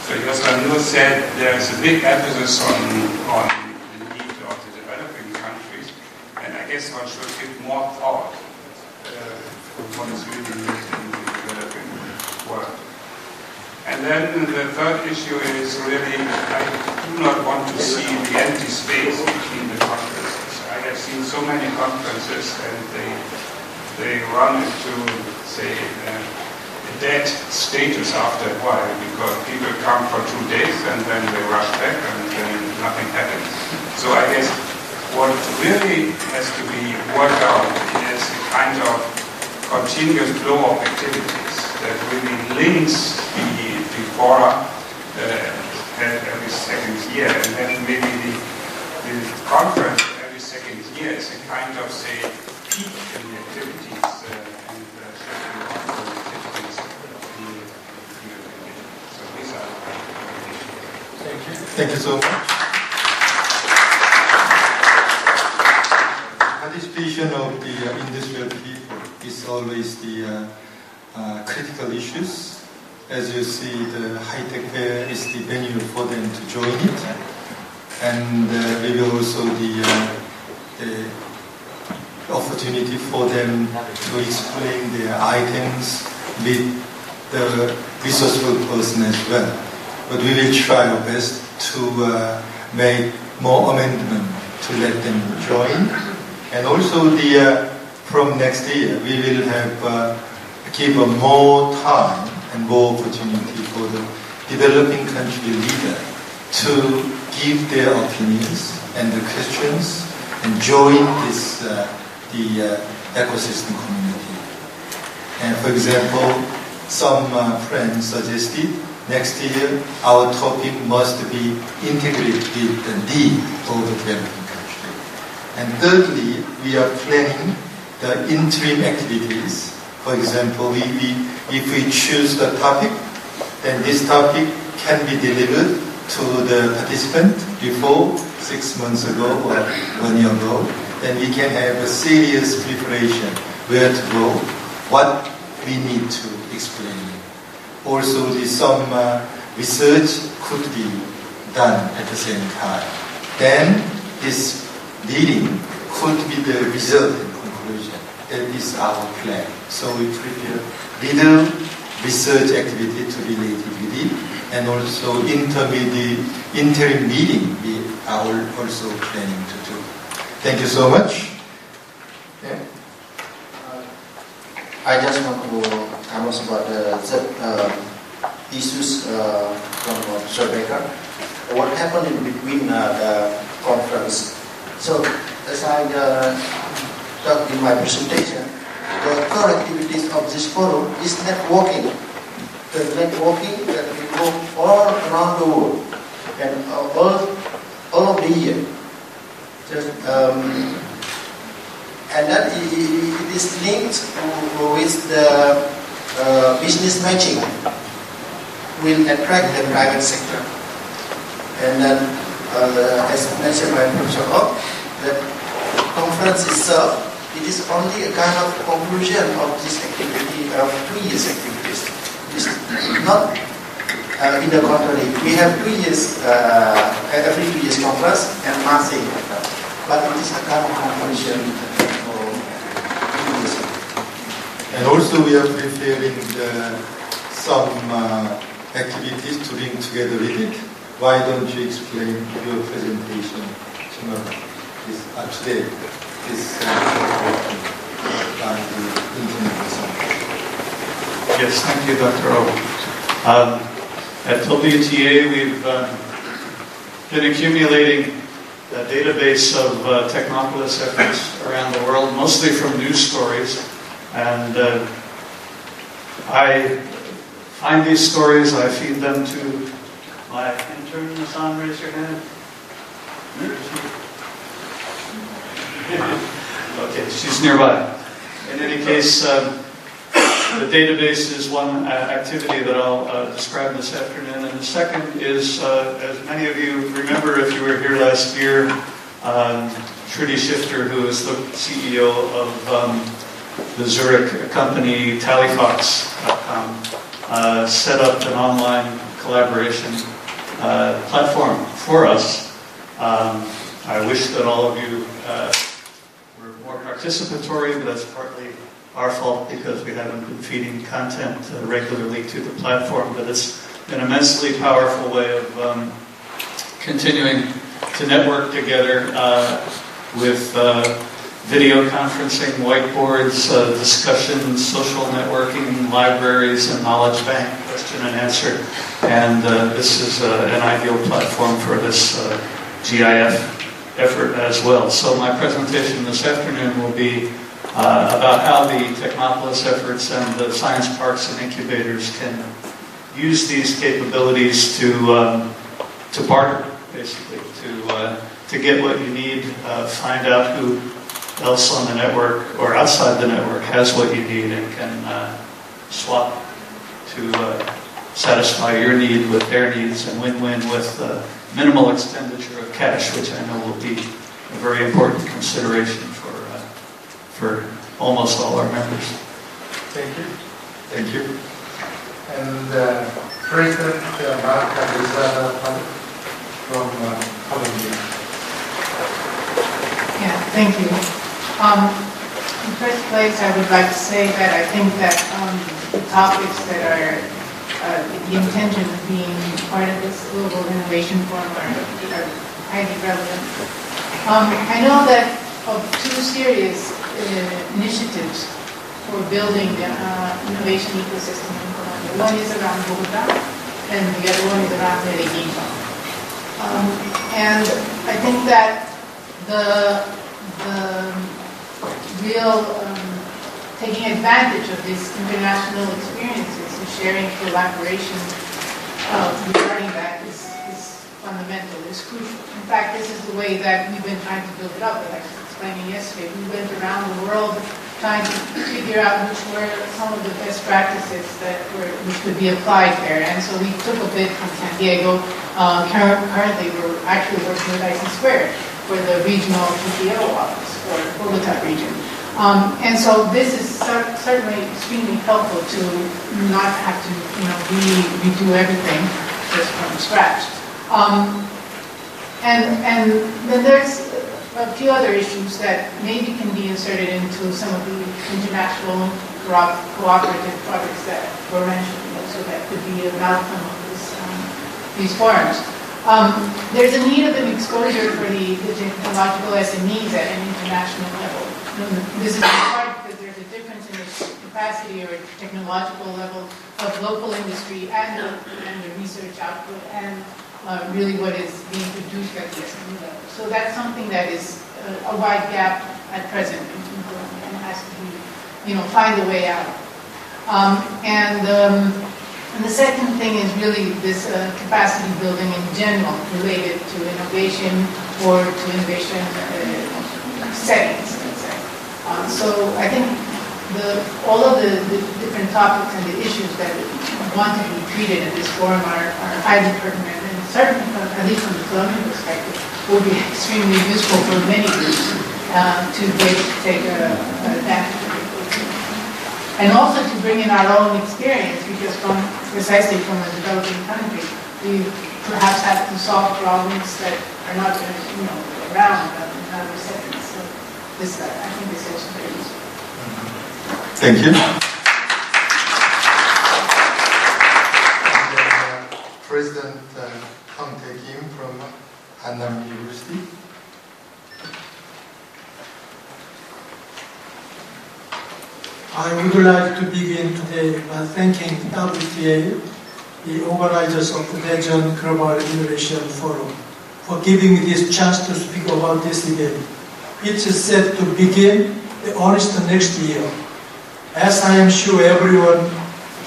so Yoslanur said there's a big emphasis on the need of the developing countries, and I guess one should give more thought to what is really needed in the developing world. And then the third issue is really, I do not want to see the empty space between the conferences. I have seen so many conferences and they run into, say, dead status after a while, because people come for 2 days and then they rush back and then nothing happens. So I guess what really has to be worked out is a kind of continuous flow of activities that really links the fora every second year, and then maybe the conference every second year is a kind of, say, peak in the activities and Thank you so much. Participation of the industrial people is always the critical issues. As you see, the high-tech fair is the venue for them to join it, and maybe also the opportunity for them to explain their items with the resourceful person as well. But we will try our best to make more amendment to let them join. And also from next year, we will have give more time and more opportunity for the developing country leader to give their opinions and the questions and join this the ecosystem community. And for example, some friends suggested next year our topic must be integrated with the need of the developing country. And thirdly, we are planning the interim activities. For example, if we choose the topic, then this topic can be delivered to the participant before 6 months ago or 1 year ago. Then we can have a serious preparation, where to go, what we need to explain. Also, some research could be done at the same time. Then this meeting could be the result and conclusion. That is our plan. So we prepare little research activity to relate with it, and also interim meeting we are also planning to do. Thank you so much. Yeah. I just want to comment about the issues from Sir Baker. What happened in between the conference? So, as I talked in my presentation, the core activities of this forum is networking. The networking that we go all around the world and all of the year. And that it is linked with the business matching, will attract the private sector. And then, as mentioned by Professor Ock, the conference itself, it is only a kind of conclusion of this activity, of 2 years activities. It is not In the contrary, we have 2 years, every 2 years conference and monthly conference. But it is a kind of competition for university. And also we are preparing some activities to link together with it. Why don't you explain your presentation tomorrow, today, this by the internet research? Yes, thank you, Dr. O. At WTA, we've been accumulating a database of Technopolis efforts around the world, mostly from news stories. And I find these stories, I feed them to my intern. Hassan, raise your hand. Okay, she's nearby. In any case, the database is one activity that I'll describe this afternoon, and the second is, as many of you remember if you were here last year, Trudy Shifter, who is the CEO of the Zurich company Tallyfox, set up an online collaboration platform for us. I wish that all of you were more participatory, but that's partly our fault because we haven't been feeding content regularly to the platform, but it's an immensely powerful way of continuing to network together with video conferencing, whiteboards, discussions, social networking, libraries, and knowledge bank, question and answer. And this is an ideal platform for this GIF effort as well. So my presentation this afternoon will be about how the Technopolis efforts and the science parks and incubators can use these capabilities to barter, basically, to get what you need, find out who else on the network or outside the network has what you need and can swap to satisfy your need with their needs and win-win with minimal expenditure of cash, which I know will be a very important consideration for almost all our members. Thank you. Thank you. And President Mark from Colombia. Yeah, thank you. In the first place, I would like to say that I think that the topics that are the intention of being part of this global innovation forum are highly relevant. I know that of 2 serious initiatives for building the innovation ecosystem in Colombia. One is around Bogota, and the other one is around Medellin. And I think that the real taking advantage of these international experiences and sharing collaboration regarding that is fundamental, is crucial. In fact, this is the way that we've been trying to build it up. Like I was explaining yesterday, we went around the world trying to figure out which were some of the best practices which could be applied there. And so we took a bit from San Diego. Currently, we're actually working with IC Squared for the regional PTO office for the Bogota region. And so this is certainly extremely helpful to not have to, redo everything just from scratch. And then there's a few other issues that maybe can be inserted into some of the international cooperative projects that were mentioned, so that could be an outcome of these forums. There's a need of an exposure for the technological SMEs at an international level. This is in part because there's a difference in the capacity or technological level of local industry and the research output and really what is being produced at the SME level. So that's something that is a wide gap at present in Colombia and has to be, find a way out. And the second thing is really this capacity building in general related to innovation or to innovation settings, let's say. So I think all of the different topics and the issues that want to be treated in this forum are highly pertinent, and certainly, at least from the Colombian perspective, will be extremely useful for many groups to take advantage of it. And also to bring in our own experience, because from precisely from a developing country. We perhaps have to solve problems that are not around in other settings. So this, I think this is very useful. Thank you. President Kang Daejeon from Hannam University. I would like to begin today by thanking WTA, the organizers of the Daejeon Global Innovation Forum, for giving me this chance to speak about this event, which is set to begin the honest next year. As I am sure everyone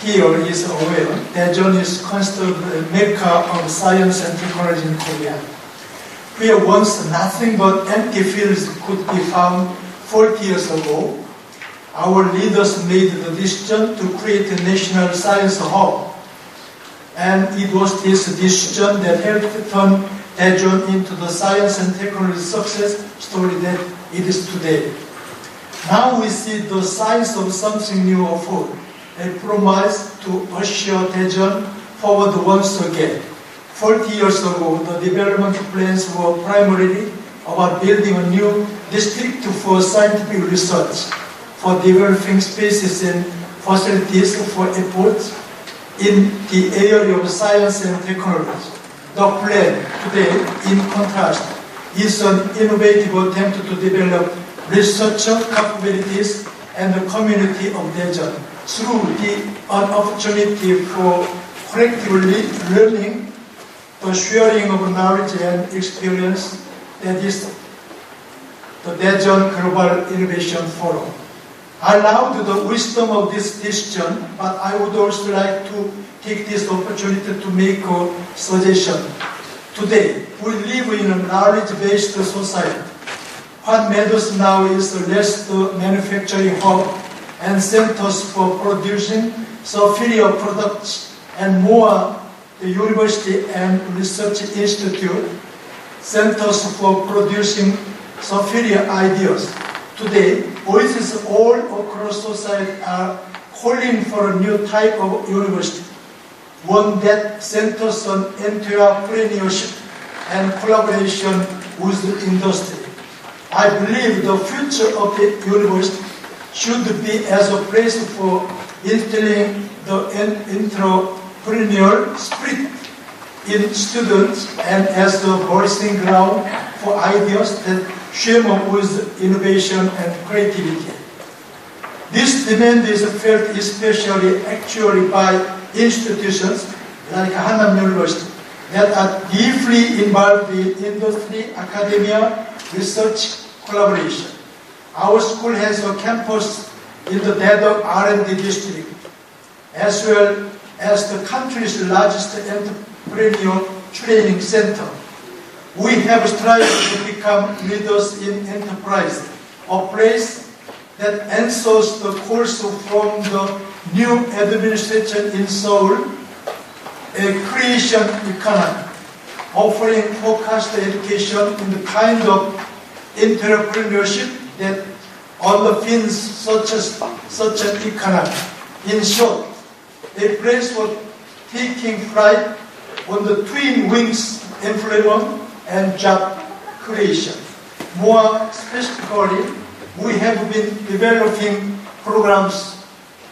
here is aware, Daejeon is considered the mecca of science and technology in Korea. Where once nothing but empty fields could be found 40 years ago, our leaders made the decision to create a national science hub. And it was this decision that helped turn Daejeon into the science and technology success story that it is today. Now we see the signs of something new afoot, a promise to usher Daejeon forward once again. 40 years ago, the development plans were primarily about building a new district for scientific research, for developing spaces and facilities for efforts in the area of science and technology. The plan today, in contrast, is an innovative attempt to develop researcher capabilities and the community of Daejeon through an opportunity for collectively learning, the sharing of knowledge and experience that is the Daejeon Global Innovation Forum. I loved the wisdom of this decision, but I would also like to take this opportunity to make a suggestion. Today, we live in a knowledge-based society. What matters now is less the manufacturing hub and centers for producing superior products, and more the university and research institute, centers for producing superior ideas. Today, voices all across society are calling for a new type of university, one that centers on entrepreneurship and collaboration with the industry. I believe the future of the university should be as a place for instilling the entrepreneurial spirit in students and as a voicing ground for ideas that share with innovation and creativity. This demand is felt especially actually by institutions like Hannam University that are deeply involved in industry, academia, research, collaboration. Our school has a campus in the Daejeon R&D district, as well as the country's largest entrepreneurial training center. We have strived to become leaders in enterprise, a place that answers the calls from the new administration in Seoul, a creation economy, offering focused education in the kind of entrepreneurship that underpins such an economy. In short, a place for taking flight on the twin wings employment and job creation. More specifically, we have been developing programs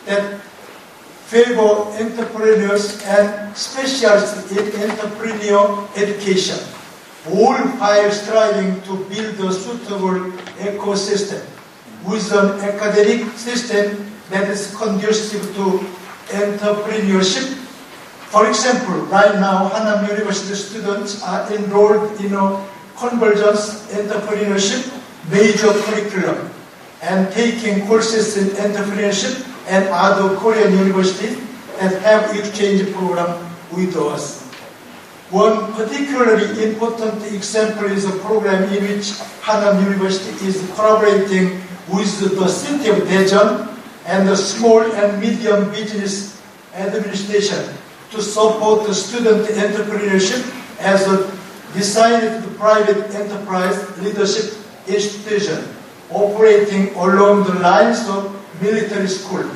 that favor entrepreneurs and specialists in entrepreneurial education, all while striving to build a suitable ecosystem with an academic system that is conducive to entrepreneurship. For example, right now, Hannam University students are enrolled in a convergence entrepreneurship major curriculum and taking courses in entrepreneurship and other Korean universities that have exchange program with us. One particularly important example is a program in which Hannam University is collaborating with the city of Daejeon and the small and medium business administration to support the student entrepreneurship as a designated private enterprise leadership institution operating along the lines of military school.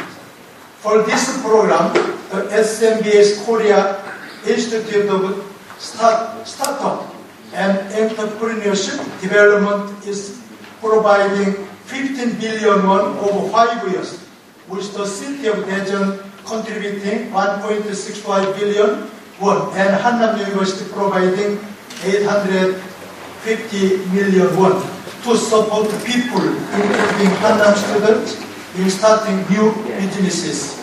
For this program, the SMBS Korea Institute of Startup and Entrepreneurship Development is providing 15 billion won over 5 years, with the city of Daejeon contributing 1.65 billion won and Hannam University providing 850 million won to support people, including Hannam students, in starting new businesses.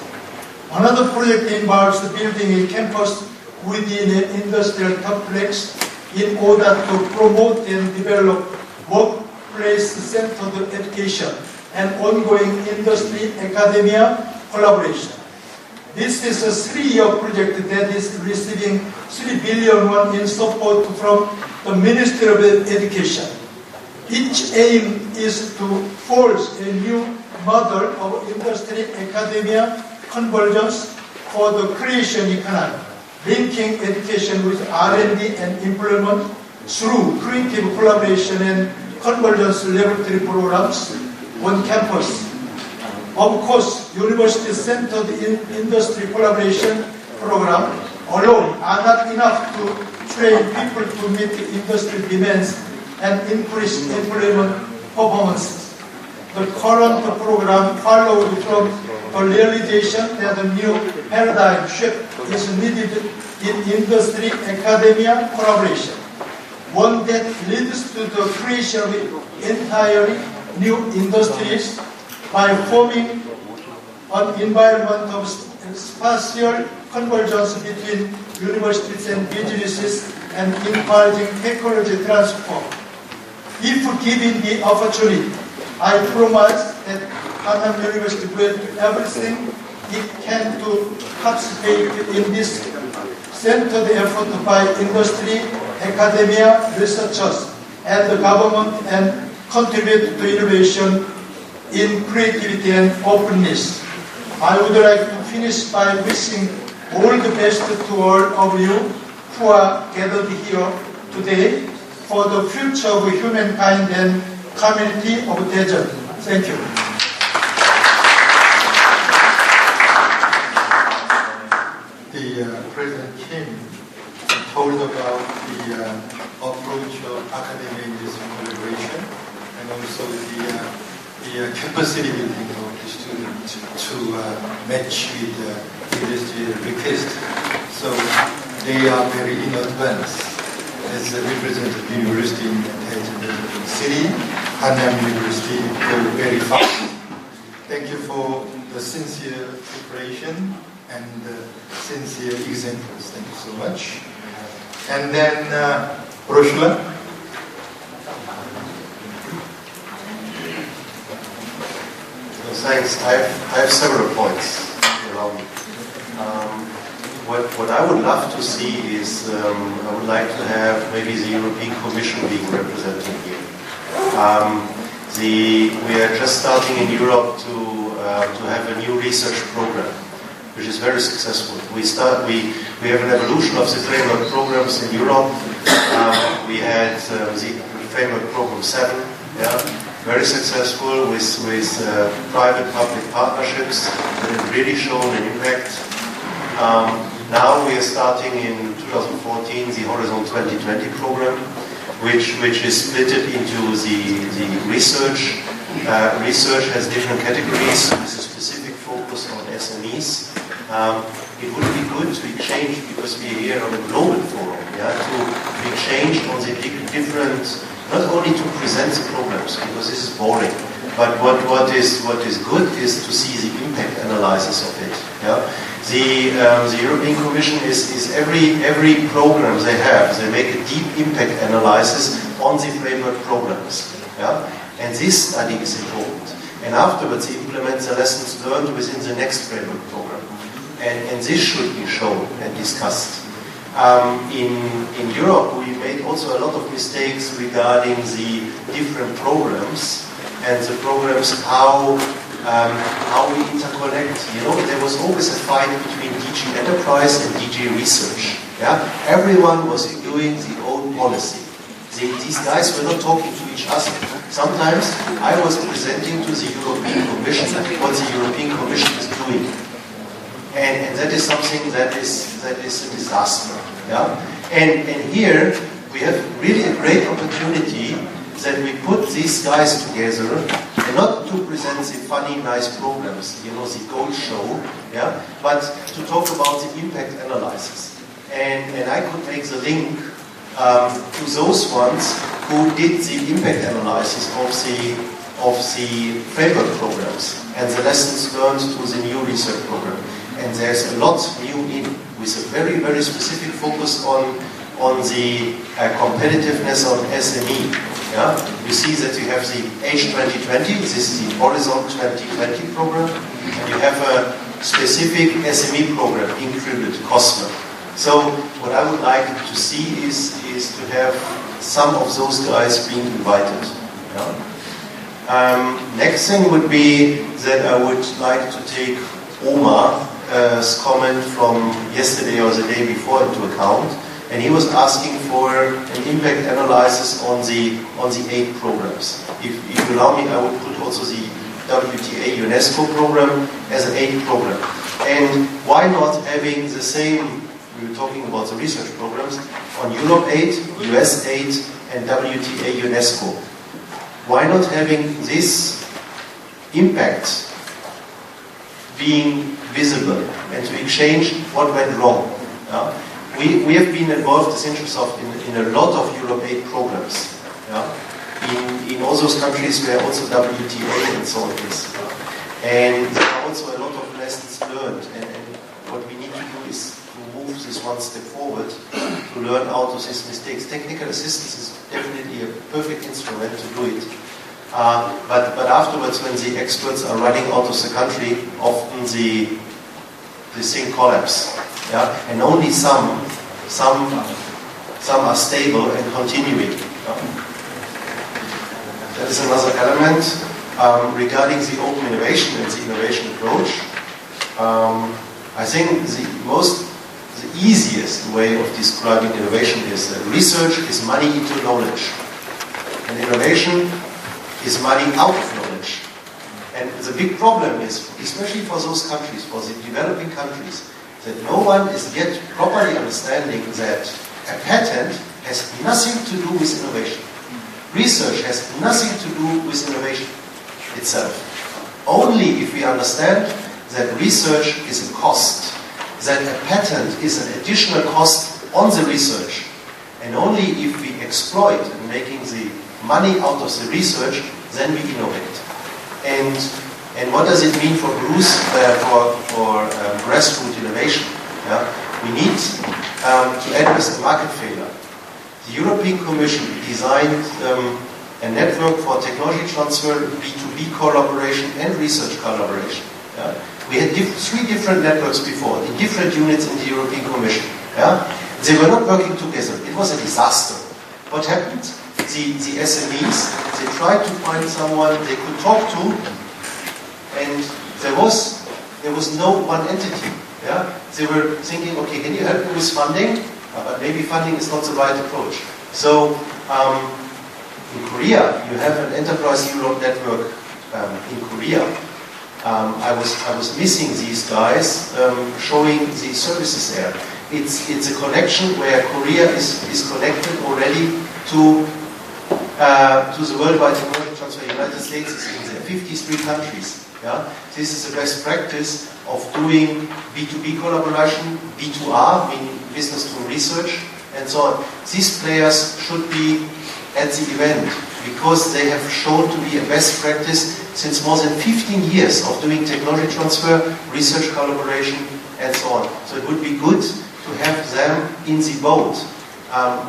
Another project involves building a campus within an industrial complex in order to promote and develop workplace-centered education and ongoing industry-academia collaboration. This is a 3-year project that is receiving 3 billion won in support from the Ministry of Education. Its aim is to forge a new model of industry-academia convergence for the creation economy, linking education with R&D and employment through creative collaboration and convergence laboratory programs on campus. Of course, university-centered industry collaboration program alone are not enough to train people to meet industry demands and increase employment performances. The current program followed from the realization that a new paradigm shift is needed in industry-academia collaboration, one that leads to the creation of entirely new industries by forming an environment of spatial convergence between universities and businesses and encouraging technology transfer. If given the opportunity, I promise that Hannam University will do everything it can to participate in this centered effort by industry, academia, researchers, and the government and contribute to innovation in creativity and openness. I would like to finish by wishing all the best to all of you who are gathered here today for the future of humankind and community of Daejeon. Thank you. President Kim told about the approach of academic industry collaboration and also the capacity building of the student to match with the industry request. So they are very in advance as a representative university in Daejeon City. Hannam University go very fast. Thank you for the sincere preparation and sincere examples. Thank you so much. And then, Roshla. Thanks. I have several points around me. What I would love to see is I would like to have maybe the European Commission being represented here. We are just starting in Europe to have a new research program, which is very successful. We have an evolution of the framework programs in Europe. We had the framework program 7, very successful with private-public partnerships that have really shown an impact. Now we are starting in 2014 the Horizon 2020 program, which is split into the research. Research has different categories with a specific focus on SMEs. It would be good to exchange, because we are here on a global forum, to exchange on the different, not only to present the programs, because this is boring, but what is good is to see the impact analysis of it. The European Commission is every program they have, they make a deep impact analysis on the framework programs. And this study is important. And afterwards they implement the lessons learned within the next framework program. And this should be shown and discussed. In Europe we made also a lot of mistakes regarding the different programs and the programs how we interconnect. There was always a fight between DG Enterprise and DG Research. Everyone was doing the own policy. These guys were not talking to each other. Sometimes I was presenting to the European Commission what the European Commission is doing. and that is something that is a disaster. Yeah? And here we have really a great opportunity that we put these guys together, and not to present the funny, nice programs, you know, the gold show, yeah, but to talk about the impact analysis. And I could make the link to those ones who did the impact analysis of the framework programs and the lessons learned to the new research program. And there's a lot new in, with a very, very specific focus on the competitiveness of SME. Yeah? You see that you have the H2020, this is the Horizon 2020 program, and you have a specific SME program included, COSME. So what I would like to see is to have some of those guys being invited. Yeah? Next thing would be that I would like to take Omar's comment from yesterday or the day before into account. And he was asking for an impact analysis on the 8 programs. If you allow me, I would put also the WTA UNESCO program as an 8 program. And why not having the same, we were talking about the research programs, on Europe 8, US 8, and WTA UNESCO. Why not having this impact being visible and to exchange what went wrong? We have been involved as Intersoft in a lot of Europe 8 programs. Yeah? In all those countries where also WTA and so on is. And there are also a lot of lessons learned. And what we need to do is to move this one step forward to learn out of these mistakes. Technical assistance is definitely a perfect instrument to do it. But afterwards, when the experts are running out of the country, often the thing collapses. Yeah? And only some are stable and continuing. Yeah? That is another element. Regarding the open innovation and the innovation approach, I think the easiest way of describing innovation is that research is money into knowledge, and innovation is money out of knowledge. And the big problem is, especially for those countries, for the developing countries, that no one is yet properly understanding that a patent has nothing to do with innovation. Research has nothing to do with innovation itself. Only if we understand that research is a cost, that a patent is an additional cost on the research, and only if we exploit and making the money out of the research, then we innovate. And what does it mean for grassroots innovation? Yeah? We need to address the market failure. The European Commission designed a network for technology transfer, B2B collaboration, and research collaboration. Yeah? We had 3 different networks before, in different units in the European Commission. Yeah? They were not working together. It was a disaster. What happened? The SMEs, they tried to find someone they could talk to, and there was no one entity. Yeah? They were thinking, okay, can you help me with funding? But maybe funding is not the right approach. So in Korea, you have an Enterprise Europe network in Korea. I was missing these guys showing the services there. It's a connection where Korea is connected already to the worldwide technology transfer. The United States is in there, 53 countries. Yeah? This is the best practice of doing B2B collaboration, B2R, meaning business to research, and so on. These players should be at the event because they have shown to be a best practice since more than 15 years of doing technology transfer, research collaboration, and so on. So it would be good to have them in the boat.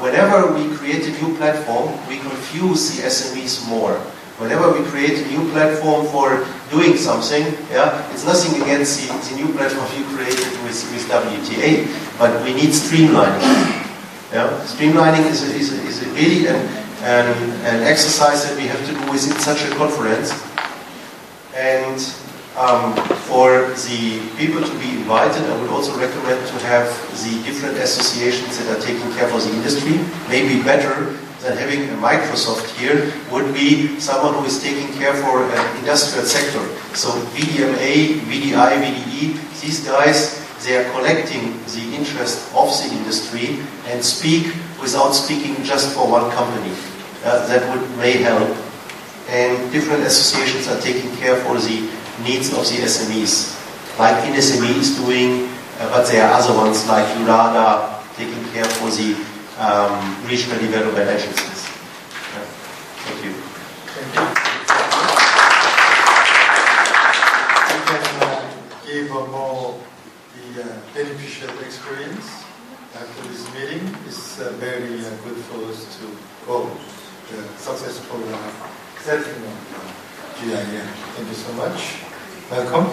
Whenever we create a new platform, we confuse the SMEs more. Whenever we create a new platform for doing something, yeah, it's nothing against the new platform you created with WTA, but we need streamlining. Yeah? Streamlining is really an exercise that we have to do within such a conference. And for the people to be invited, I would also recommend to have the different associations that are taking care of the industry. Maybe better than having a Microsoft here would be someone who is taking care for an industrial sector. So VDMA, VDI, VDE, these guys, they are collecting the interest of the industry and speak without speaking just for one company. That may help. And different associations are taking care for the needs of the SMEs, like INSME is doing, but there are other ones like URADA taking care for the regional development agencies. Thank you. Thank you. Give more the beneficial experience after this meeting. It's very good for us to go the successful setting of GIN. Thank you so much. Welcome.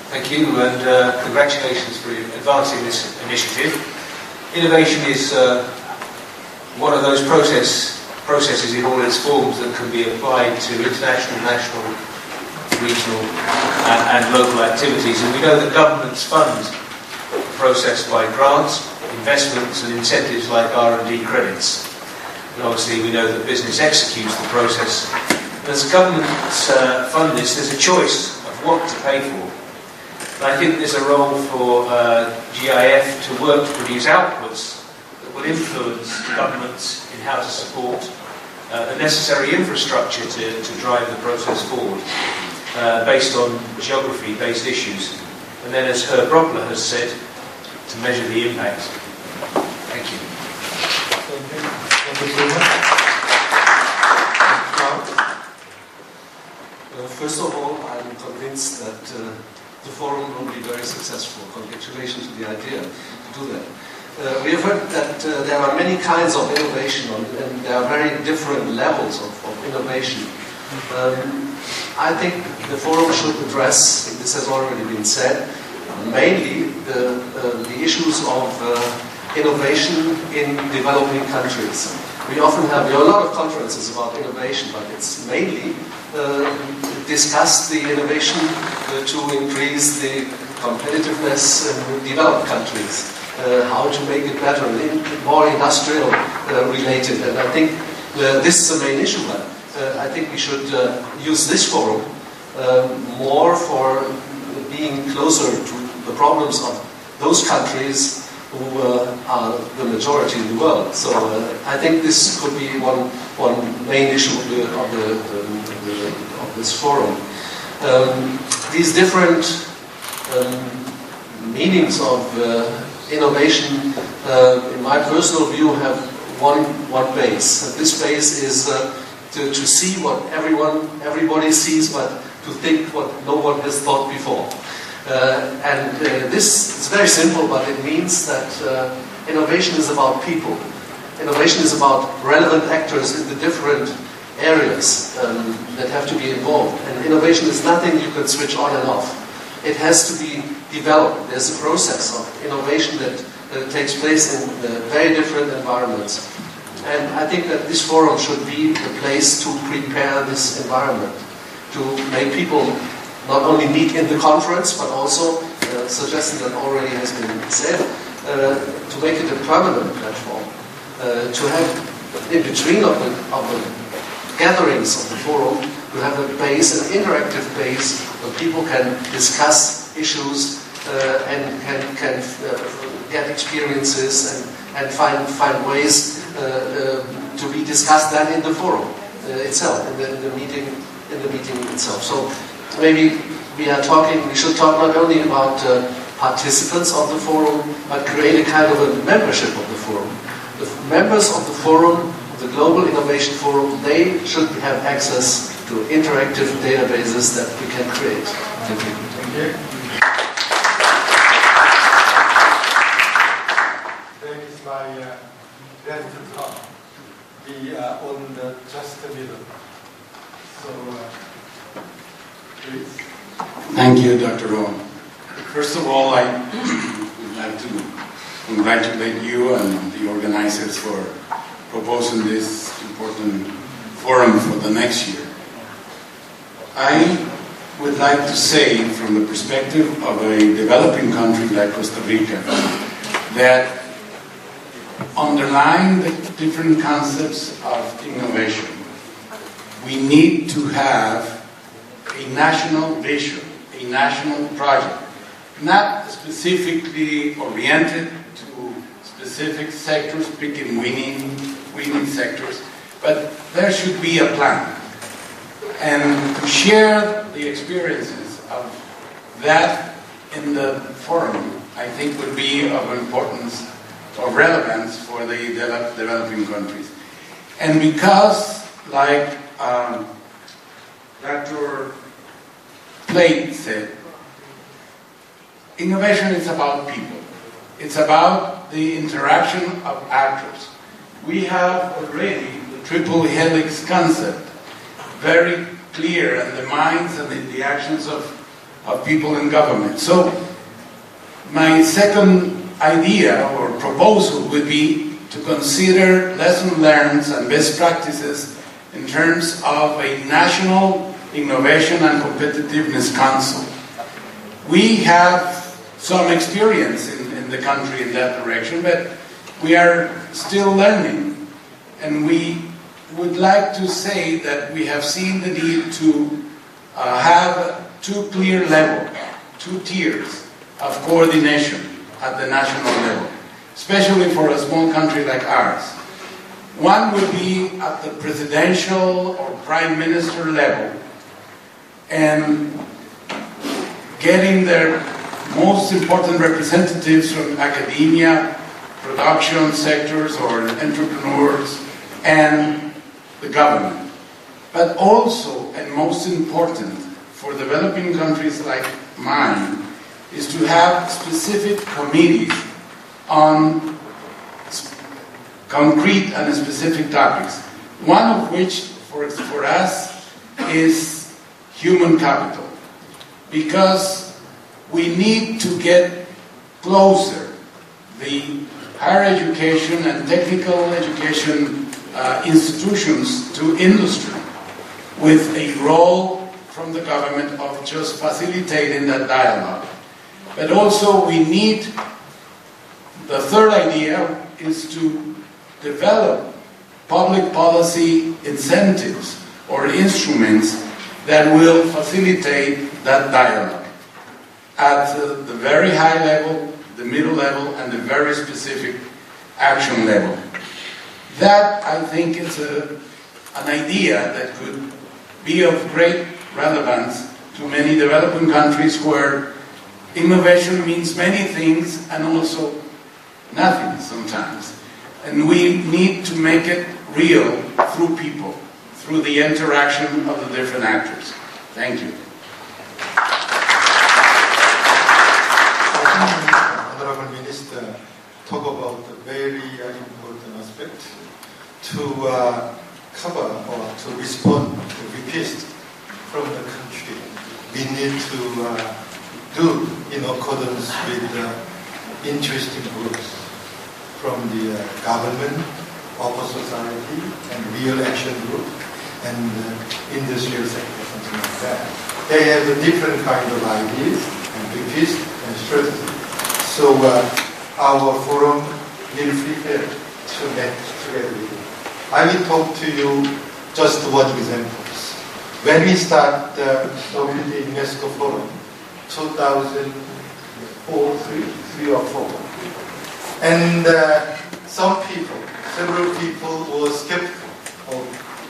Thank you, and congratulations for advancing this initiative. Innovation is one of those processes in all its forms that can be applied to international, national, regional and local activities, and we know that governments fund the process by grants, investments and incentives like R&D credits. And obviously we know that business executes the process. As governments fund this, there's a choice of what to pay for. And I think there's a role for GIF to work to produce outputs that will influence governments in how to support the necessary infrastructure to drive the process forward. Based on geography-based issues, and then, as Herb Roppler has said, to measure the impact. Thank you. Thank you. Thank you so much. First of all, I'm convinced that the forum will be very successful. Congratulations to the idea to do that. We have heard that there are many kinds of innovation, and there are very different levels of innovation. I think the forum should address, this has already been said, mainly the issues of innovation in developing countries. We often have a lot of conferences about innovation, but it's mainly discuss the innovation to increase the competitiveness in developed countries, how to make it better, more industrial related, and I think this is the main issue. I think we should use this forum more for being closer to the problems of those countries who are the majority in the world. So I think this could be one main issue of this forum. These different meanings of innovation, in my personal view, have one base. And this base is to see what everybody sees, but to think what no one has thought before. This is very simple, but it means that innovation is about people. Innovation is about relevant actors in the different areas that have to be involved. And innovation is nothing you can switch on and off. It has to be developed. There's a process of innovation that takes place in very different environments. And I think that this forum should be the place to prepare this environment, to make people not only meet in the conference, but also, suggesting that already has been said, to make it a permanent platform, to have in between of the gatherings of the forum, to have a base, an interactive base, where people can discuss issues and can get experiences and find ways to be discussed then in the forum itself, in the meeting itself. So maybe we should talk not only about participants of the forum, but create a kind of a membership of the forum. The members of the forum, the Global Innovation Forum, they should have access to interactive databases that we can create. Thank you. Thank you. That is my gratitude talk. We are on just the middle. So, please. Thank you, Dr. Rowe. First of all, I would like to congratulate you and the organizers for proposing this important forum for the next year. I would like to say, from the perspective of a developing country like Costa Rica, that underlying the different concepts of innovation, we need to have a national vision, a national project, not specifically oriented to specific sectors, picking winning sectors, but there should be a plan. And to share the experiences of that in the forum, I think would be of importance, of relevance for the developing countries. And because, like Dr. Plate said, innovation is about people. It's about the interaction of actors. We have already the triple helix concept very clear in the minds and in the actions of people in government. So my second idea or proposal would be to consider lessons learned and best practices in terms of a national innovation and competitiveness council. We have some experience in the country in that direction, but we are still learning, and we would like to say that we have seen the need to have two clear levels, two tiers of coordination at the national level, especially for a small country like ours. One would be at the presidential or prime minister level, and getting their most important representatives from academia, production sectors, or entrepreneurs, and the government. But also, and most important, for developing countries like mine, is to have specific committees on concrete and specific topics. One of which, for us, is human capital. Because we need to get closer the higher education and technical education institutions to industry, with a role from the government of just facilitating that dialogue. But also we need, the third idea is to develop public policy incentives or instruments that will facilitate that dialogue at the very high level, the middle level, and the very specific action level. That, I think, is an idea that could be of great relevance to many developing countries where innovation means many things and also nothing sometimes. And we need to make it real through people, through the interaction of the different actors. Thank you. Honorable Minister talk about a very important aspect to cover or to respond to requests from the country. We need to do in accordance with interesting groups from the government, upper society, and real action group, and industrial sector, something like that. They have a different kind of ideas and requests and strategy. So our forum will prepare to get together with you. I will talk to you just one example. When we start the WTA UNESCO Forum, 2004, 3 or 4, and some people, several people were skeptical of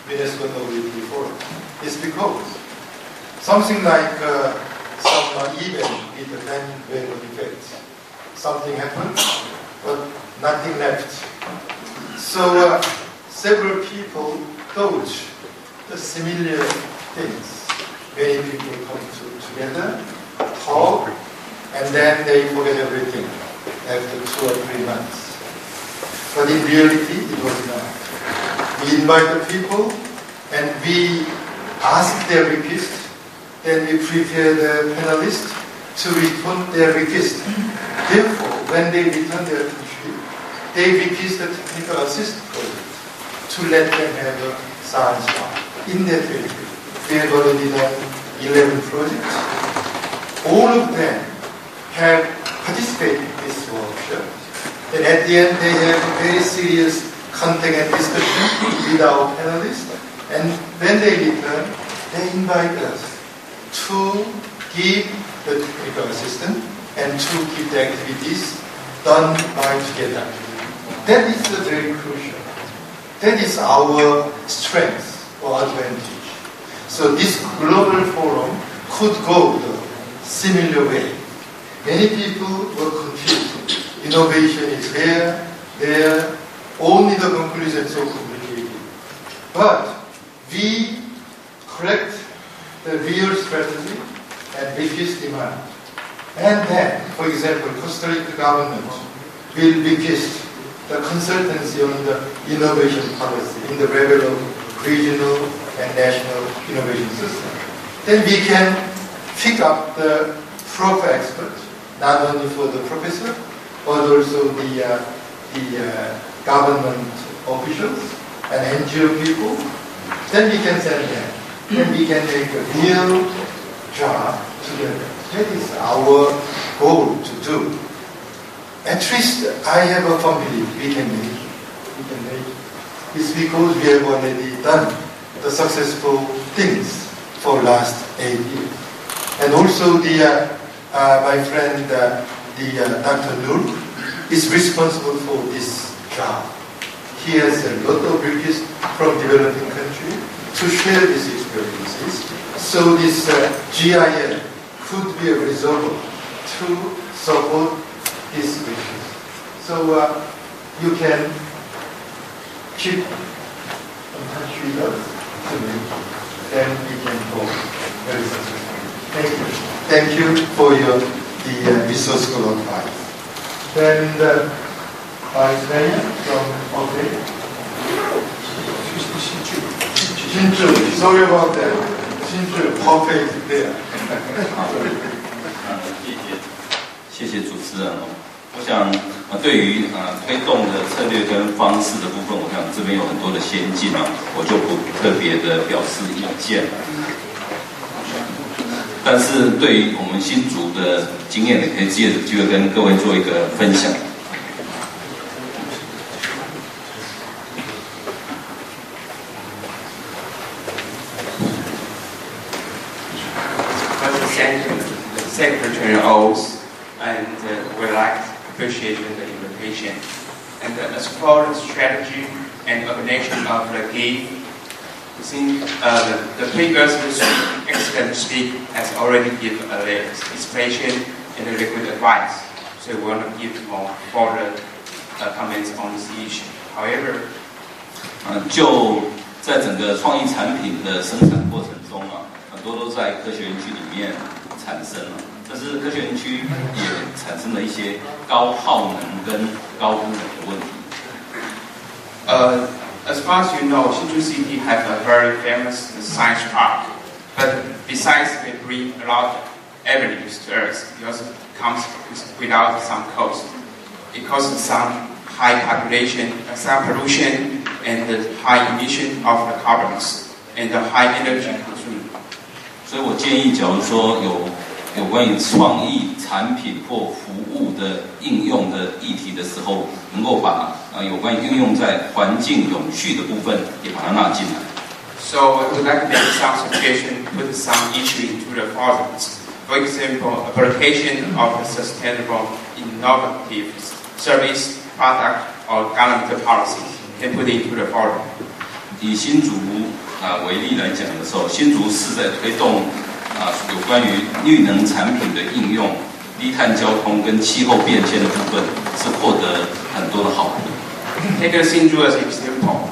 UNESCO WTA Forum. It's because something like some event with a bandwagon effect. Something happened, but nothing left. So several people thought the similar things. Many people come together, talk, and then they forget everything after 2 or 3 months. But in reality, it was not. We invite the people, and we ask their request, then we prepare the panelists to respond their request. Therefore, when they return their country, they request the technical assistance project to let them have a science lab in their territory. We have already done 11 projects. All of them have participated in this workshop. And at the end, they have a very serious contact and discussion with our panelists. And when they return, they invite us to give the technical assistant, and to keep the activities done by together. That is very crucial. That is our strength or advantage. So this global forum could go the similar way. Many people were confused. Innovation is here, there, only the conclusion is so complicated. But we correct the real strategy and reduce demand. And then, for example, Costa Rica government will request the consultancy on the innovation policy in the level of regional and national innovation system. Then we can pick up the proper experts, not only for the professor, but also the government officials and NGO people. Then we can send them. Then we can make a real job together. That is our goal to do. At least I have a family. We can make it. We can make it. It's because we have already done the successful things for last 8 years. And also my friend, Dr. Nur, is responsible for this job. He has a lot of requests from developing countries to share these experiences. So this GIL could be a result to support these wishes. So you can keep in touch with us to me, then we can go very successfully. Thank you. Thank you for the resource school advice. Then Vice Mayor from Shinju. Sorry about that. Shinju, perfect there. 谢谢主持人哦。我想对于推动的策略跟方式的部分，我想这边有很多的先进啊，我就不特别的表示意见。但是对于我们新竹的经验，也可以借着机会跟各位做一个分享。Secretary O's and we like appreciating the invitation. And as for the strategy and organization of the game, I think the previous excellent speaker has already given a explanation and a good advice. So we want to give more further comments on this issue. However, 就在整个创意产品的生产过程中啊，很多都在科学园区里面产生了。但是科学园区也产生了一些高耗能跟高污染的问题。As far as you know, Hsinchu City has a very famous science park. But besides, we bring a lot of avenues to Earth. It also comes without some cost. It causes some high population, some pollution, and the high emission of the carbons and the high energy consumption. 所以我建议，假如说有关于创意产品或服务的应用的议题的时候，能够把有关于应用在环境永续的部分也把它纳进来。So I would like to make some suggestion, put some issue into the forums. For example, application of a sustainable, innovative service, product, or government policies can put into the forum. 以新竹为例来讲的时候，新竹是在推动有关于绿能产品的应用、低碳交通跟气候变迁的部分，是获得很多的好评。Take Hsinchu as an example.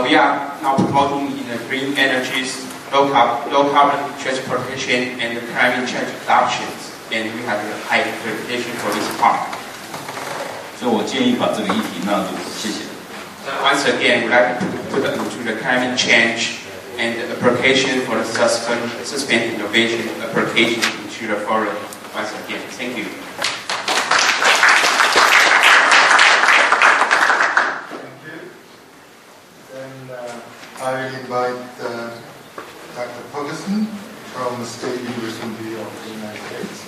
We are now promoting in the green energies, low carbon transportation, and climate change adoptions, and we have a high reputation for this part. 所以我建议把这个议题纳入，谢谢。Once again, we like to put into the climate change and the application for the suspend innovation application into the forum. Once again, thank you. Thank you. Then I will invite Dr. Ferguson from the State University of the United States.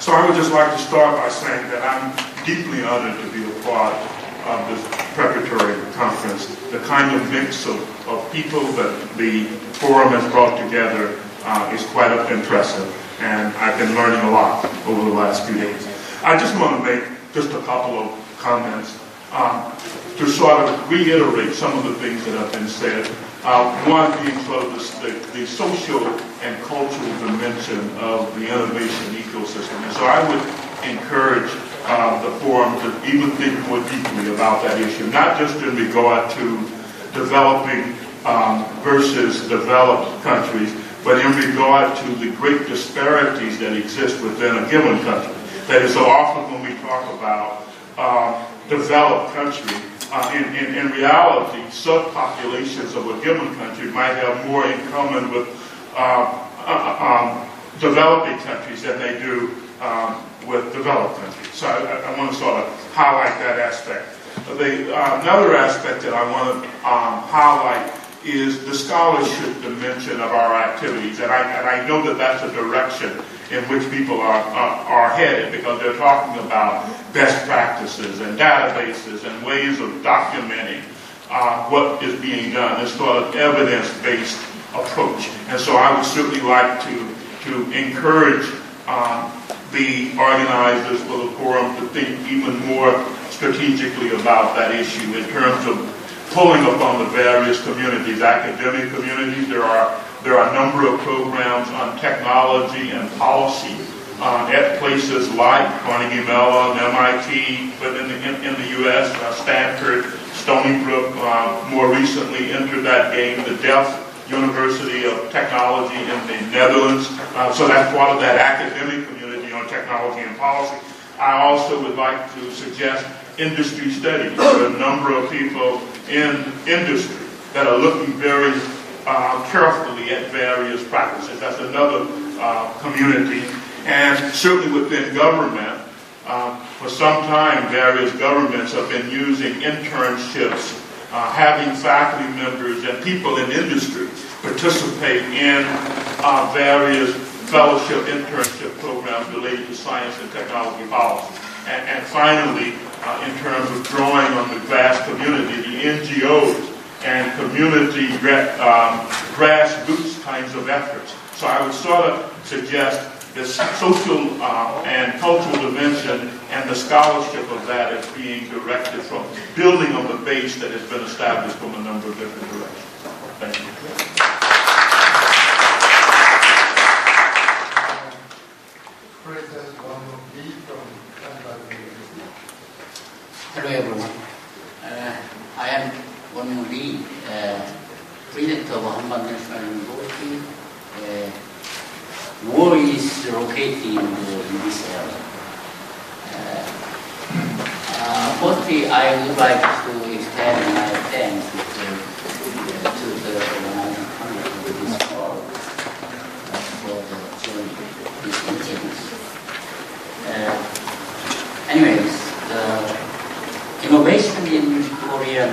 So I would just like to start by saying that I'm deeply honored to be a part of this preparatory conference. The kind of mix of people that the forum has brought together is quite impressive. and I've been learning a lot over the last few days. I just want to make just a couple of comments to sort of reiterate some of the things that have been said. One being sort of the social and cultural dimension of the innovation ecosystem. And so I would encourage the forum to even think more deeply about that issue, not just in regard to developing versus developed countries, but in regard to the great disparities that exist within a given country. That is, so often when we talk about developed country, in reality, subpopulations of a given country might have more in common with developing countries than they do with developed countries. So I want to sort of highlight that aspect. Another aspect that I want to highlight is the scholarship dimension of our activities, and I know that that's a direction in which people are headed, because they're talking about best practices and databases and ways of documenting what is being done, this sort of evidence-based approach. And so I would certainly like to encourage the organizers for the forum to think even more strategically about that issue in terms of pulling upon the various communities, academic communities. There are a number of programs on technology and policy at places like Carnegie Mellon, MIT, but in the U.S., Stanford, Stony Brook, more recently entered that game, the Delft University of Technology in the Netherlands. So that's part of that academic community on technology and policy. I also would like to suggest industry studies. There are a number of people in industry that are looking very carefully at various practices. That's another community. And certainly within government, for some time, various governments have been using internships, having faculty members and people in industry participate in various fellowship internship programs related to science and technology policy. And finally, in terms of drawing on the vast community, the NGOs and community grassroots kinds of efforts. So I would sort of suggest this social and cultural dimension and the scholarship of that is being directed from building on the base that has been established from a number of different directions. Thank you. Hello everyone. I am Won Young Lee, president of Hanban National University. War is located in this area. Firstly, I would like to extend my thanks to the organizing committee of this forum for the joining these meetings. Anyways, the innovation in Korean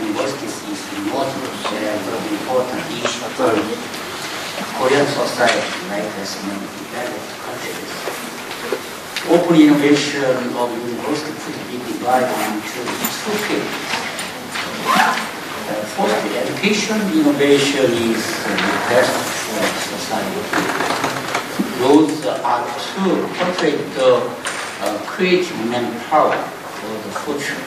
universities is very important issue for Korean society, like as many developed countries. Open innovation of university could be divided into two fields. First, education innovation is the best for society. Those are to portray the creative manpower for the future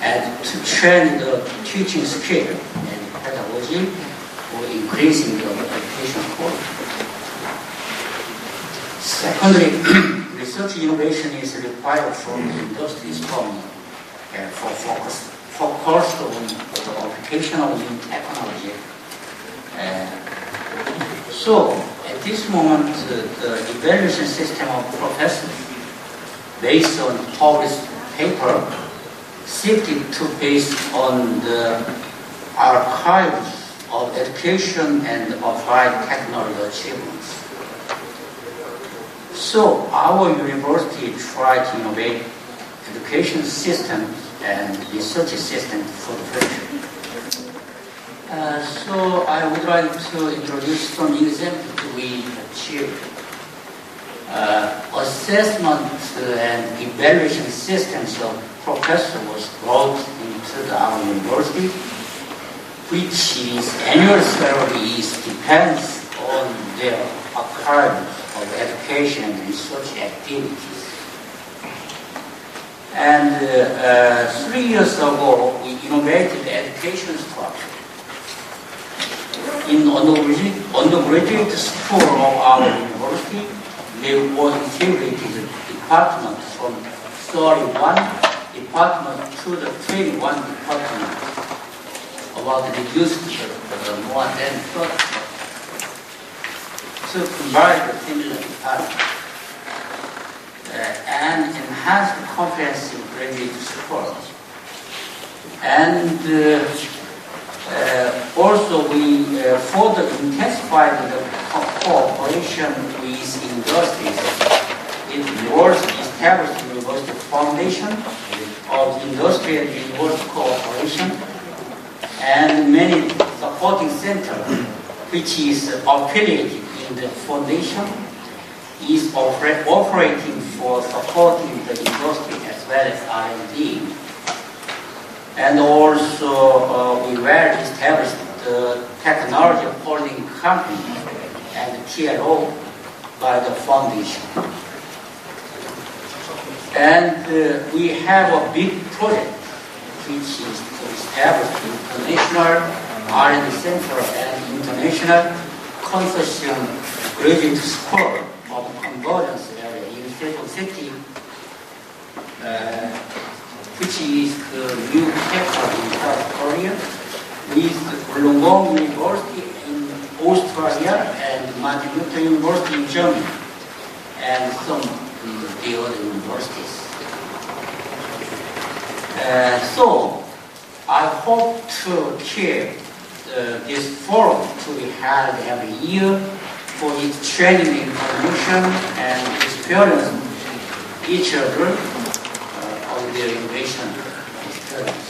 and to train the teaching skill and pedagogy for increasing the education quality. Secondly, research innovation is required from the industries for focus on the application of new technology. So, at this moment, the evaluation system of professors based on published paper shifted to based on the archives of education and applied technology achievements. So our university tried to innovate education systems and research systems for the future. So I would like to introduce some examples we achieved. Assessment and evaluation systems of professors was brought into our university, which is annual salary depends on their archives of education and research activities. And 3 years ago, we innovated the education structure. In undergraduate school of our university, there were integrated departments from 31 departments to the 21 department, about reduced more than 30 to combine the similar departments and enhance the comprehensive graduate support. And also we further intensified the cooperation with industries. It was established University Foundation of Industry and University Cooperation and many supporting centers, which is affiliated in the foundation, is operating for supporting the industry as well as R&D. And also we were established the technology holding company and TLO by the foundation. And we have a big project which is to establish international R&D center and international consortium graduate school of convergence area in Seoul City, which is the new sector in South Korea, with Wollongong University in Australia and Martin Luther University in Germany, and some the other universities. So I hope to keep this forum to be held every year for its training information and experience each other of their innovation experience.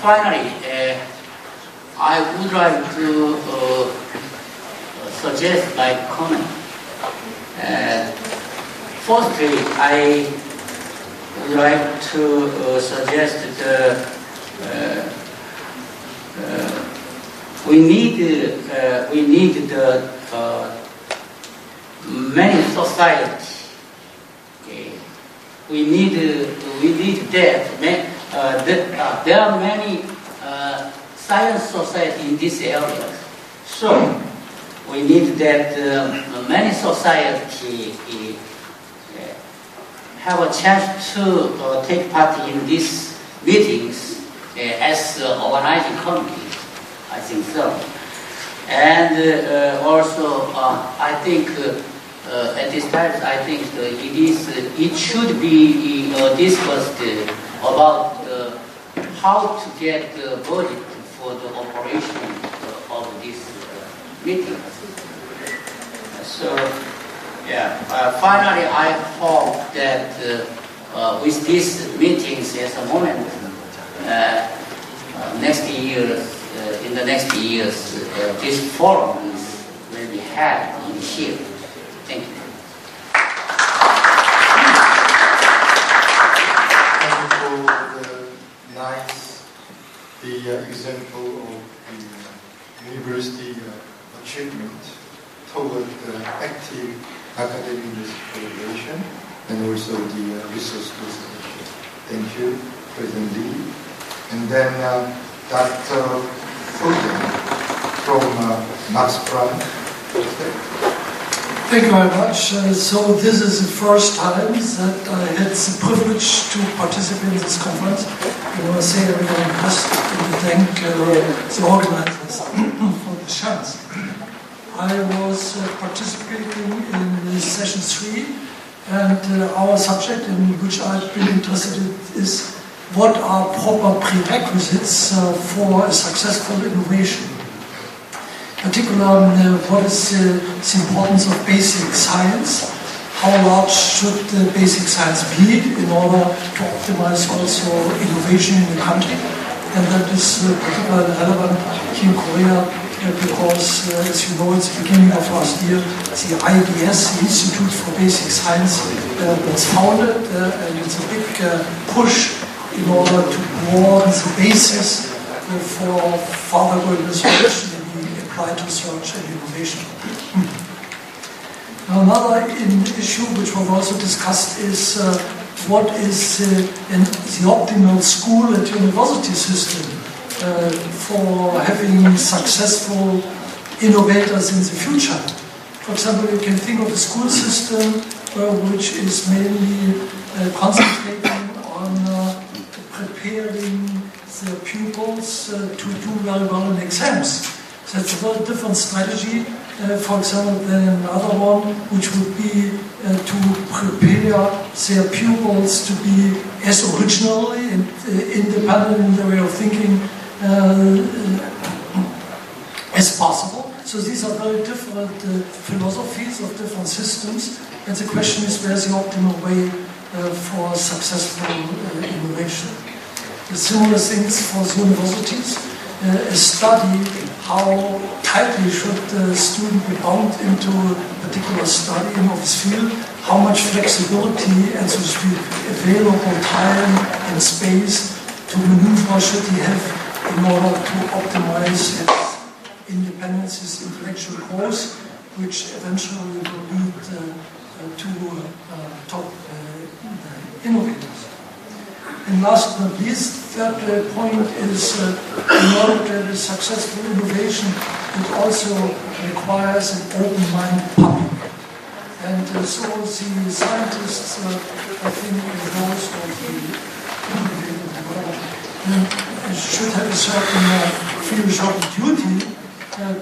Finally, I would like to suggest my comment. Firstly, I would like to suggest that we need the many society. We need that. There are many science society in this area. So we need that many society have a chance to take part in these meetings as organizing committee. I think so. And also, I think at this time, I think it should be discussed about how to get the budget for the operation of this meeting. So, yeah. Finally, I hope that with these meetings as a moment, next year. In the next years, this forum will be held in here. Thank you. Thank you for the nice example of the university achievement toward the active academic collaboration and also the resource conservation. Thank you, President Lee. And then Dr. from Max Planck. Thank you very much. So this is the first time that I had the privilege to participate in this conference. I want to say I'm very impressed and thank the organizers for the chance. I was participating in session 3, and our subject in which I've been interested in is what are proper prerequisites for a successful innovation. Particularly, what is the importance of basic science? How large should the basic science be in order to optimize also innovation in the country? And that is particularly relevant here in Korea because, as you know, at the beginning of last year, the IBS, the Institute for Basic Science, was founded, and it's a big push in order to broaden the basis for further research, applied research and innovation. Another issue which was also discussed is what is the optimal school and university system for having successful innovators in the future. For example, you can think of a school system which is mainly concentrating on preparing the pupils to do very well in exams. So that's a very different strategy, for example, than another one, which would be to prepare their pupils to be as originally and independent in their way of thinking as possible. So these are very different philosophies of different systems, and the question is where's the optimal way for successful innovation. The similar things for the universities, a study how tightly should the student be bound into a particular study in his field, how much flexibility and so to speak available time and space to maneuver should he have in order to optimize his independence, his intellectual growth, which eventually will lead to top innovators. And last but not least, third point is in order to have a successful innovation, it also requires an open-minded public. And so the scientists, I think, those of the innovative should have a certain philosophical duty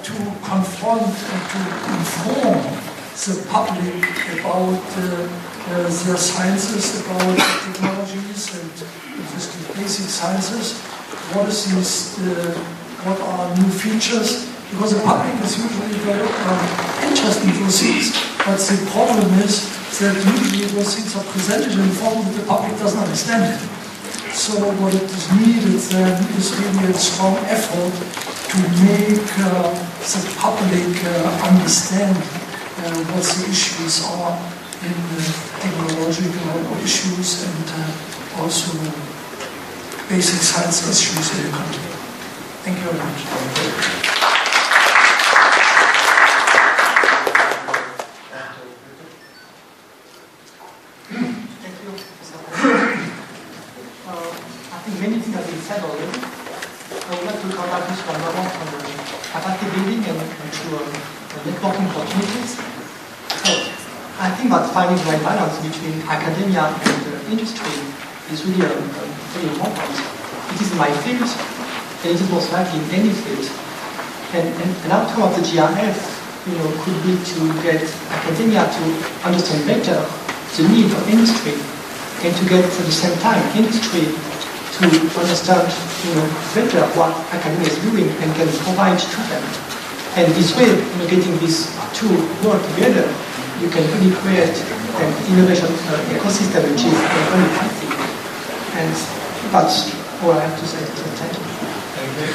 to confront and to inform the public about their sciences, about technologies and just the basic sciences. What are new features? Because the public is usually very interested in those things, but the problem is that usually those things are presented in a form that the public doesn't understand it. So what is needed then is really a strong effort to make the public understand what the issues are in technological issues and also basic science issues in the country. Thank you very much. Thank you, Professor. I think many things have been said already. I would like to come back to one more on the capacity building and to networking opportunities. So I think that finding the right balance between academia and industry is really very important. It is my field, and it is most likely in any field. And an outcome of the GRF, could be to get academia to understand better the need of industry, and to get at the same time industry to understand, better what academia is doing and can provide to them. And this way, getting these two work together, you can really create an innovation ecosystem which is very healthy. And that's all I have to say. Thank you. Thank you.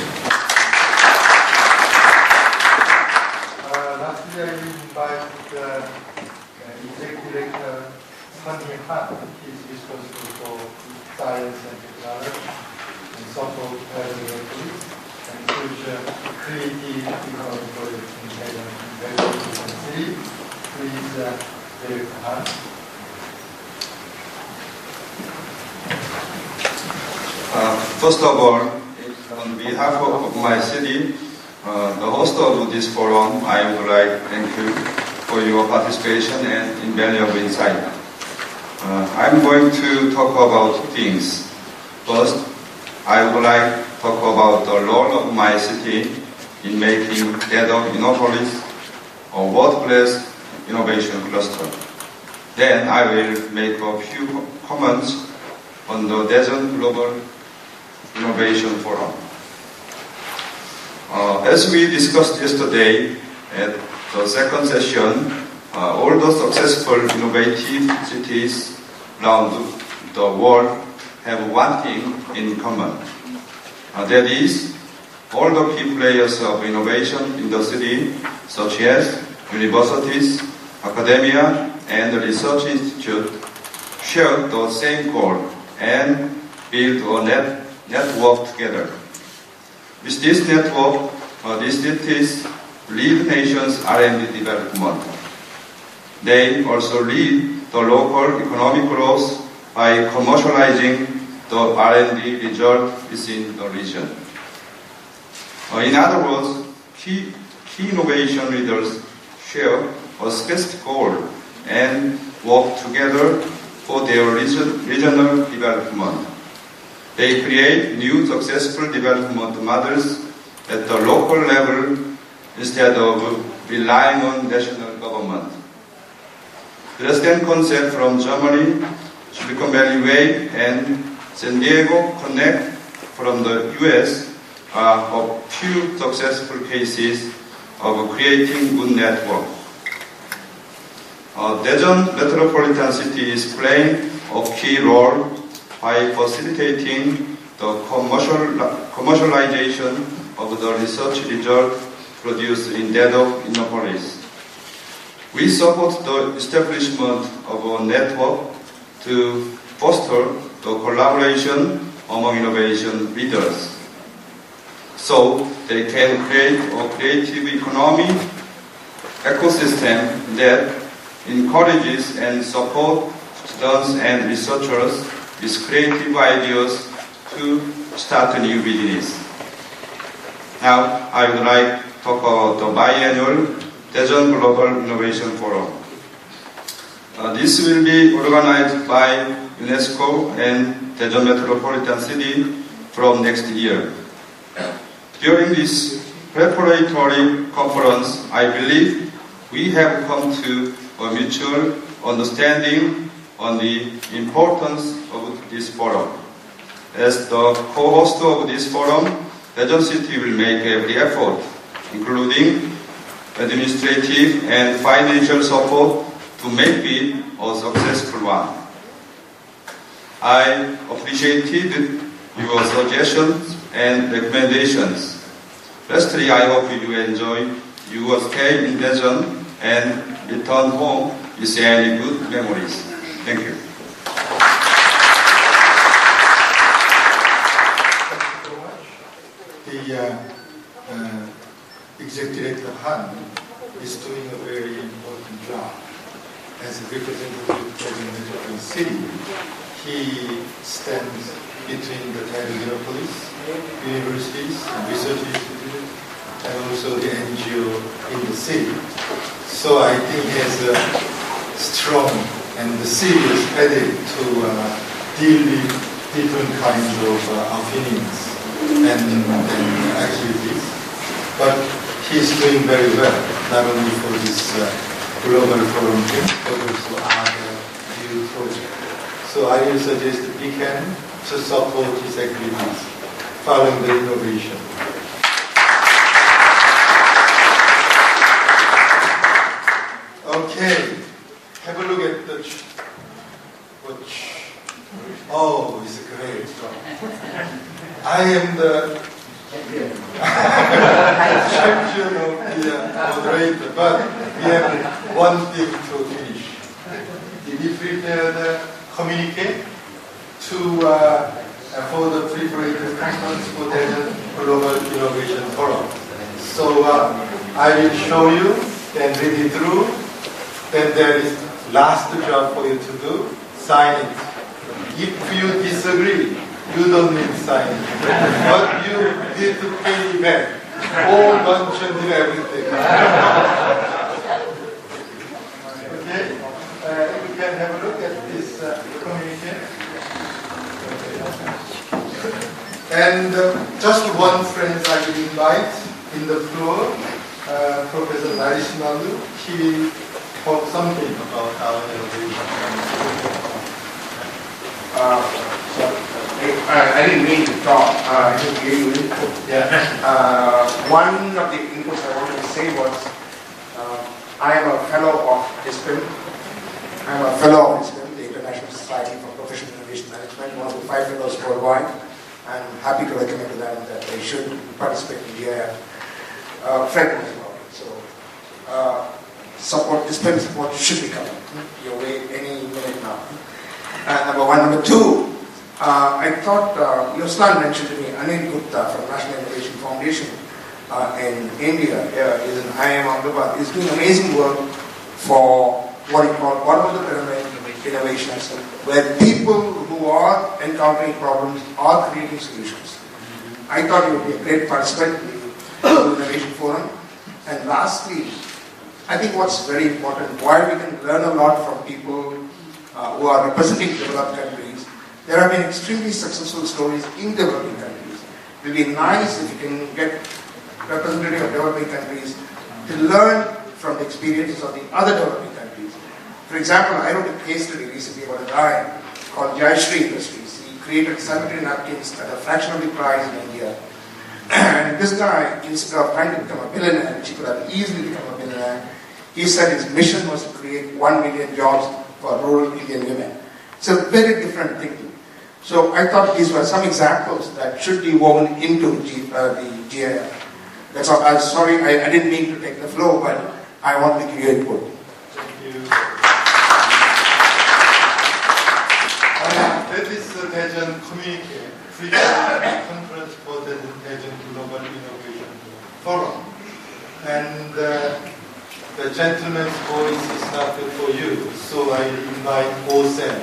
Lastly, I will invite Executive Director Sun Han. He is responsible for science and technology and software regulatory and future creative economic projects in Daejeon City. Please, Director Han. First of all, on behalf of my city, the host of this forum, I would like to thank you for your participation and invaluable insight. I'm going to talk about two things. First, I would like to talk about the role of my city in making Daejeon Innopolis a world-class innovation cluster. Then I will make a few comments on the Daejeon Global Innovation Forum. As we discussed yesterday at the second session, all the successful innovative cities around the world have one thing in common. That is, all the key players of innovation in the city, such as universities, academia, and research institutes, share the same goal and build a network together. With this network, these cities lead nations' R&D development. they also lead the local economic growth by commercializing the R&D result within the region. In other words, key innovation leaders share a specific goal and work together for their regional development. They create new successful development models at the local level instead of relying on national government. Dresden concept from Germany, Silicon Valley Way, and San Diego Connect from the US are a few successful cases of creating good network. Daejeon Metropolitan City is playing a key role by facilitating the commercialization of the research result produced in Daejeon, Innopolis. We support the establishment of a network to foster the collaboration among innovation leaders, so they can create a creative economy ecosystem that encourages and supports students and researchers with creative ideas to start a new business. Now, I would like to talk about the biannual Daejeon Global Innovation Forum. This will be organized by UNESCO and Daejeon Metropolitan City from next year. During this preparatory conference, I believe we have come to a mutual understanding on the importance of this forum. As the co-host of this forum, Daejeon City will make every effort, including administrative and financial support, to make it a successful one. I appreciated your suggestions and recommendations. Lastly, I hope you enjoy your stay in Daejeon and return home with any good memories. Thank you. The Executive Director Han is doing a very important job. As a representative of the Metropolitan City, he stands between the Daejeon universities and research institutes and also the NGO in the city. So I think he has a strong and serious headache to deal with different kinds of opinions and activities. But he's doing very well, not only for this global forum thing, but also other new projects. So I will suggest that we can to support his activities following the innovation. Okay, have a look at the watch. Oh, it's great. I am the champion of the moderator, but we have one thing to finish. We prepared a communique for the preparatory conference for the Global Innovation Forum. So I will show you, then read it through. Then there is last job for you to do, sign it. If you disagree, you don't need to sign it. But you need to pay me back. All lunch and everything. Okay? You can have a look at this communique. And just one friend I will invite in the floor, Professor Narishimalu. He will talk something about our innovation. I didn't mean to talk. I just gave you input. One of the inputs I wanted to say was, I am a fellow of ISPIM. I am a fellow of ISPIM, the International Society for Professional Innovation Management, one of the 5 fellows worldwide. I'm happy to recommend to them that they should participate in the FRED as well. So, support, ISPIM support should be coming your way any minute now. Number one. Number two, I thought Yoslan mentioned to me, Anil Gupta from National Innovation Foundation in India, is in IIM Ahmedabad, is doing amazing work for what you call bottom-of-the-pyramid innovations, where people who are encountering problems are creating solutions. I thought you would be a great participant in the Innovation Forum. And lastly, I think what's very important, while we can learn a lot from people who are representing developed countries, there have been extremely successful stories in developing countries. It will be nice if you can get representatives of developing countries to learn from the experiences of the other developing countries. For example, I wrote a case study recently about a guy called Daejeon Industries. He created sanitary napkins at a fraction of the price in India. And this guy, instead of trying to become a billionaire, which he could have easily become a billionaire, he said his mission was to create 1 million jobs for rural Indian women. It's a very different thinking. So I thought these were some examples that should be woven into the GIF. That's all. I'm sorry, I didn't mean to take the floor, but I want to give you input. Thank you. That is the Daejeon communique, Conference for the Daejeon Global Innovation Forum. And the gentleman's voice is not good for you, so I invite Osen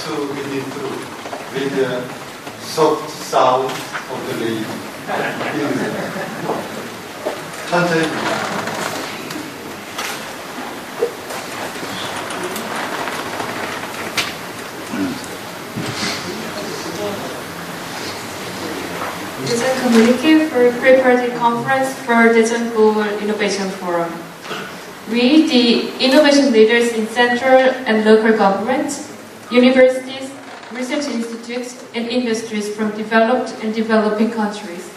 to read it through with the soft sound of the lady. This is a communique for Preparatory Conference for Daejeon Global Innovation Forum. We, the innovation leaders in central and local governments, universities, research institutes, and industries from developed and developing countries,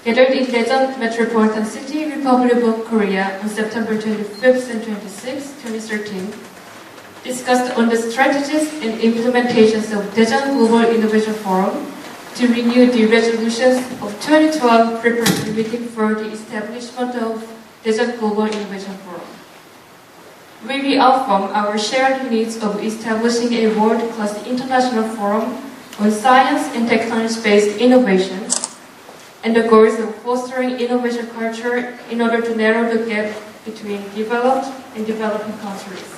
gathered in Daejeon Metropolitan City, Republic of Korea on September 25th and 26th, 2013, discussed on the strategies and implementations of Daejeon Global Innovation Forum to renew the resolutions of 2012 preparatory meeting for the establishment of Daejeon Global Innovation Forum. We reaffirm our shared needs of establishing a world-class international forum on science and technology-based innovation, and the goals of fostering innovation culture in order to narrow the gap between developed and developing countries.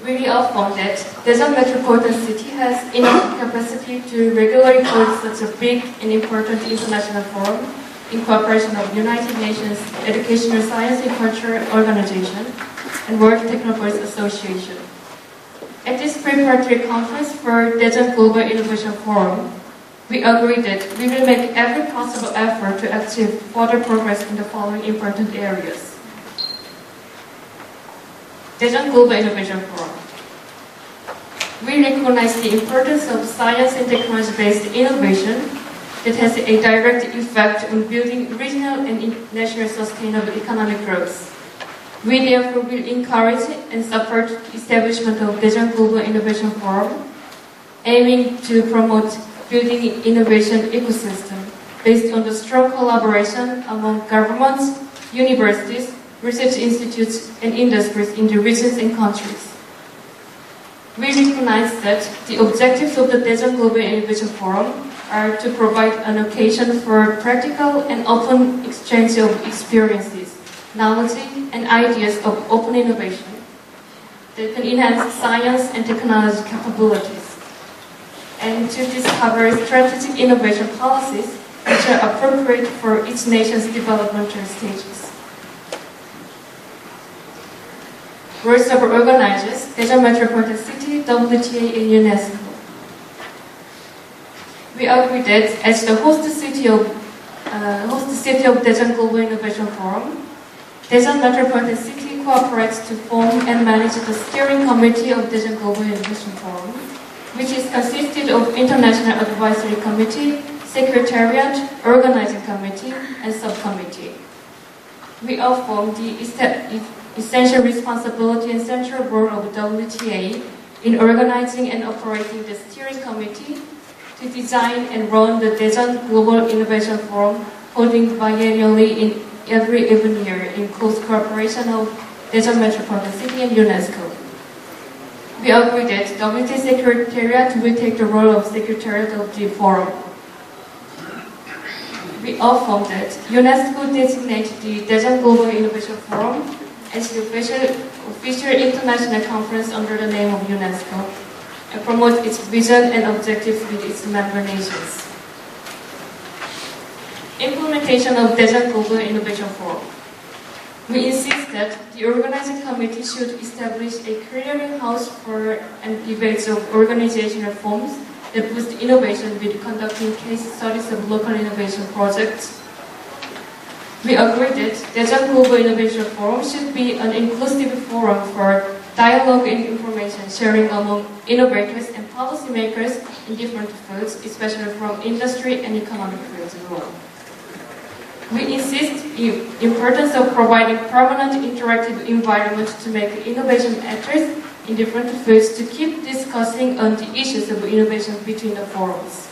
We reaffirm that Daejeon Metropolitan City has enough capacity to regularly hold such a big and important international forum in cooperation of United Nations Educational Science and Culture Organization and World Technopolis Association. At this preparatory conference for Daejeon Global Innovation Forum, we agree that we will make every possible effort to achieve further progress in the following important areas. Daejeon Global Innovation Forum. We recognize the importance of science and technology-based innovation that has a direct effect on building regional and national sustainable economic growth. We therefore will encourage and support the establishment of Daejeon Global Innovation Forum, aiming to promote building an innovation ecosystem based on the strong collaboration among governments, universities, research institutes, and industries in the regions and countries. We recognize that the objectives of the Daejeon Global Innovation Forum are to provide an occasion for practical and open exchange of experiences, knowledge, and ideas of open innovation that can enhance science and technology capabilities, and to discover strategic innovation policies which are appropriate for each nation's developmental stages. Roles of organizers, Daejeon Metropolitan City, WTA, and UNESCO. We agree that as the host city of Daejeon Global Innovation Forum, Daejeon Metropolitan City cooperates to form and manage the steering committee of Daejeon Global Innovation Forum, which is consisted of International Advisory Committee, Secretariat, Organizing Committee, and Subcommittee. We affirm the essential responsibility and central role of WTA in organizing and operating the steering committee to design and run the Daejeon Global Innovation Forum, holding biannually in every even year in close cooperation of Daejeon Metropolitan City and UNESCO. We agree that WTA Secretariat will take the role of Secretariat of the Forum. We affirm that UNESCO designates the Daejeon Global Innovation Forum as the official international conference under the name of UNESCO and promote its vision and objectives with its member nations. Implementation of Daejeon Global Innovation Forum. We insist that the organizing committee should establish a clearinghouse for and debates of organizational forms that boost innovation with conducting case studies of local innovation projects. We agree that Daejeon Global Innovation Forum should be an inclusive forum for dialogue and information sharing among innovators and policymakers in different fields, especially from industry and economic fields as well. We insist in the importance of providing permanent interactive environment to make innovation actors in different fields to keep discussing on the issues of innovation between the forums.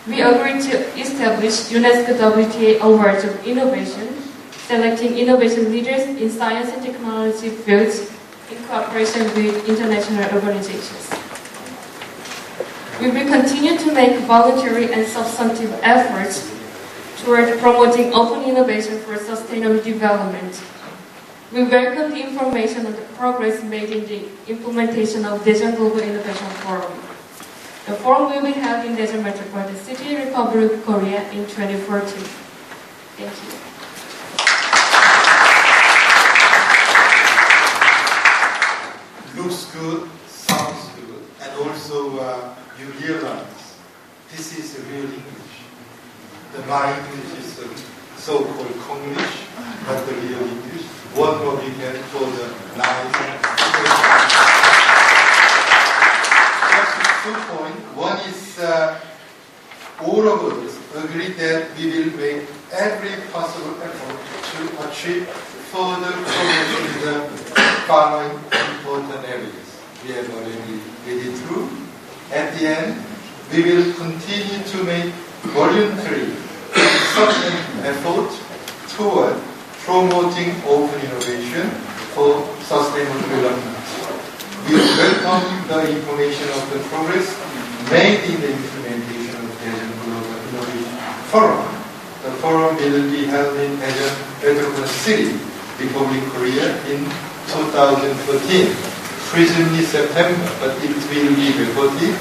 We agreed to establish UNESCO WTA Awards of Innovation, selecting innovation leaders in science and technology fields in cooperation with international organizations. We will continue to make voluntary and substantive efforts toward promoting open innovation for sustainable development. We welcome the information on the progress made in the implementation of Daejeon Global Innovation Forum. The forum will be held in Daejeon Metropolitan City, Republic of Korea in 2014. Thank you. Looks good, sounds good, and also you realize this is real English. My English is so-called Konglish, not the real English. One more weekend for the nice. Just 2 points. One is all of us agree that we will make every possible effort to achieve further progress in the following important areas. We have already read it through. At the end, we will continue to make voluntary sustained effort toward promoting open innovation for sustainable development. We welcome the information of the progress made in the implementation of Daejeon Global Innovation Forum. The forum will be held in Daejeon Metropolitan City, Republic of Korea in 2014, presumably September, but it will be reported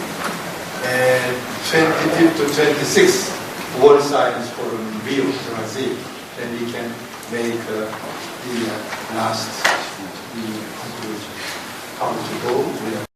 25th to 26th. World Science Forum in Rio, Brazil, then we can make the last conclusion. How to go.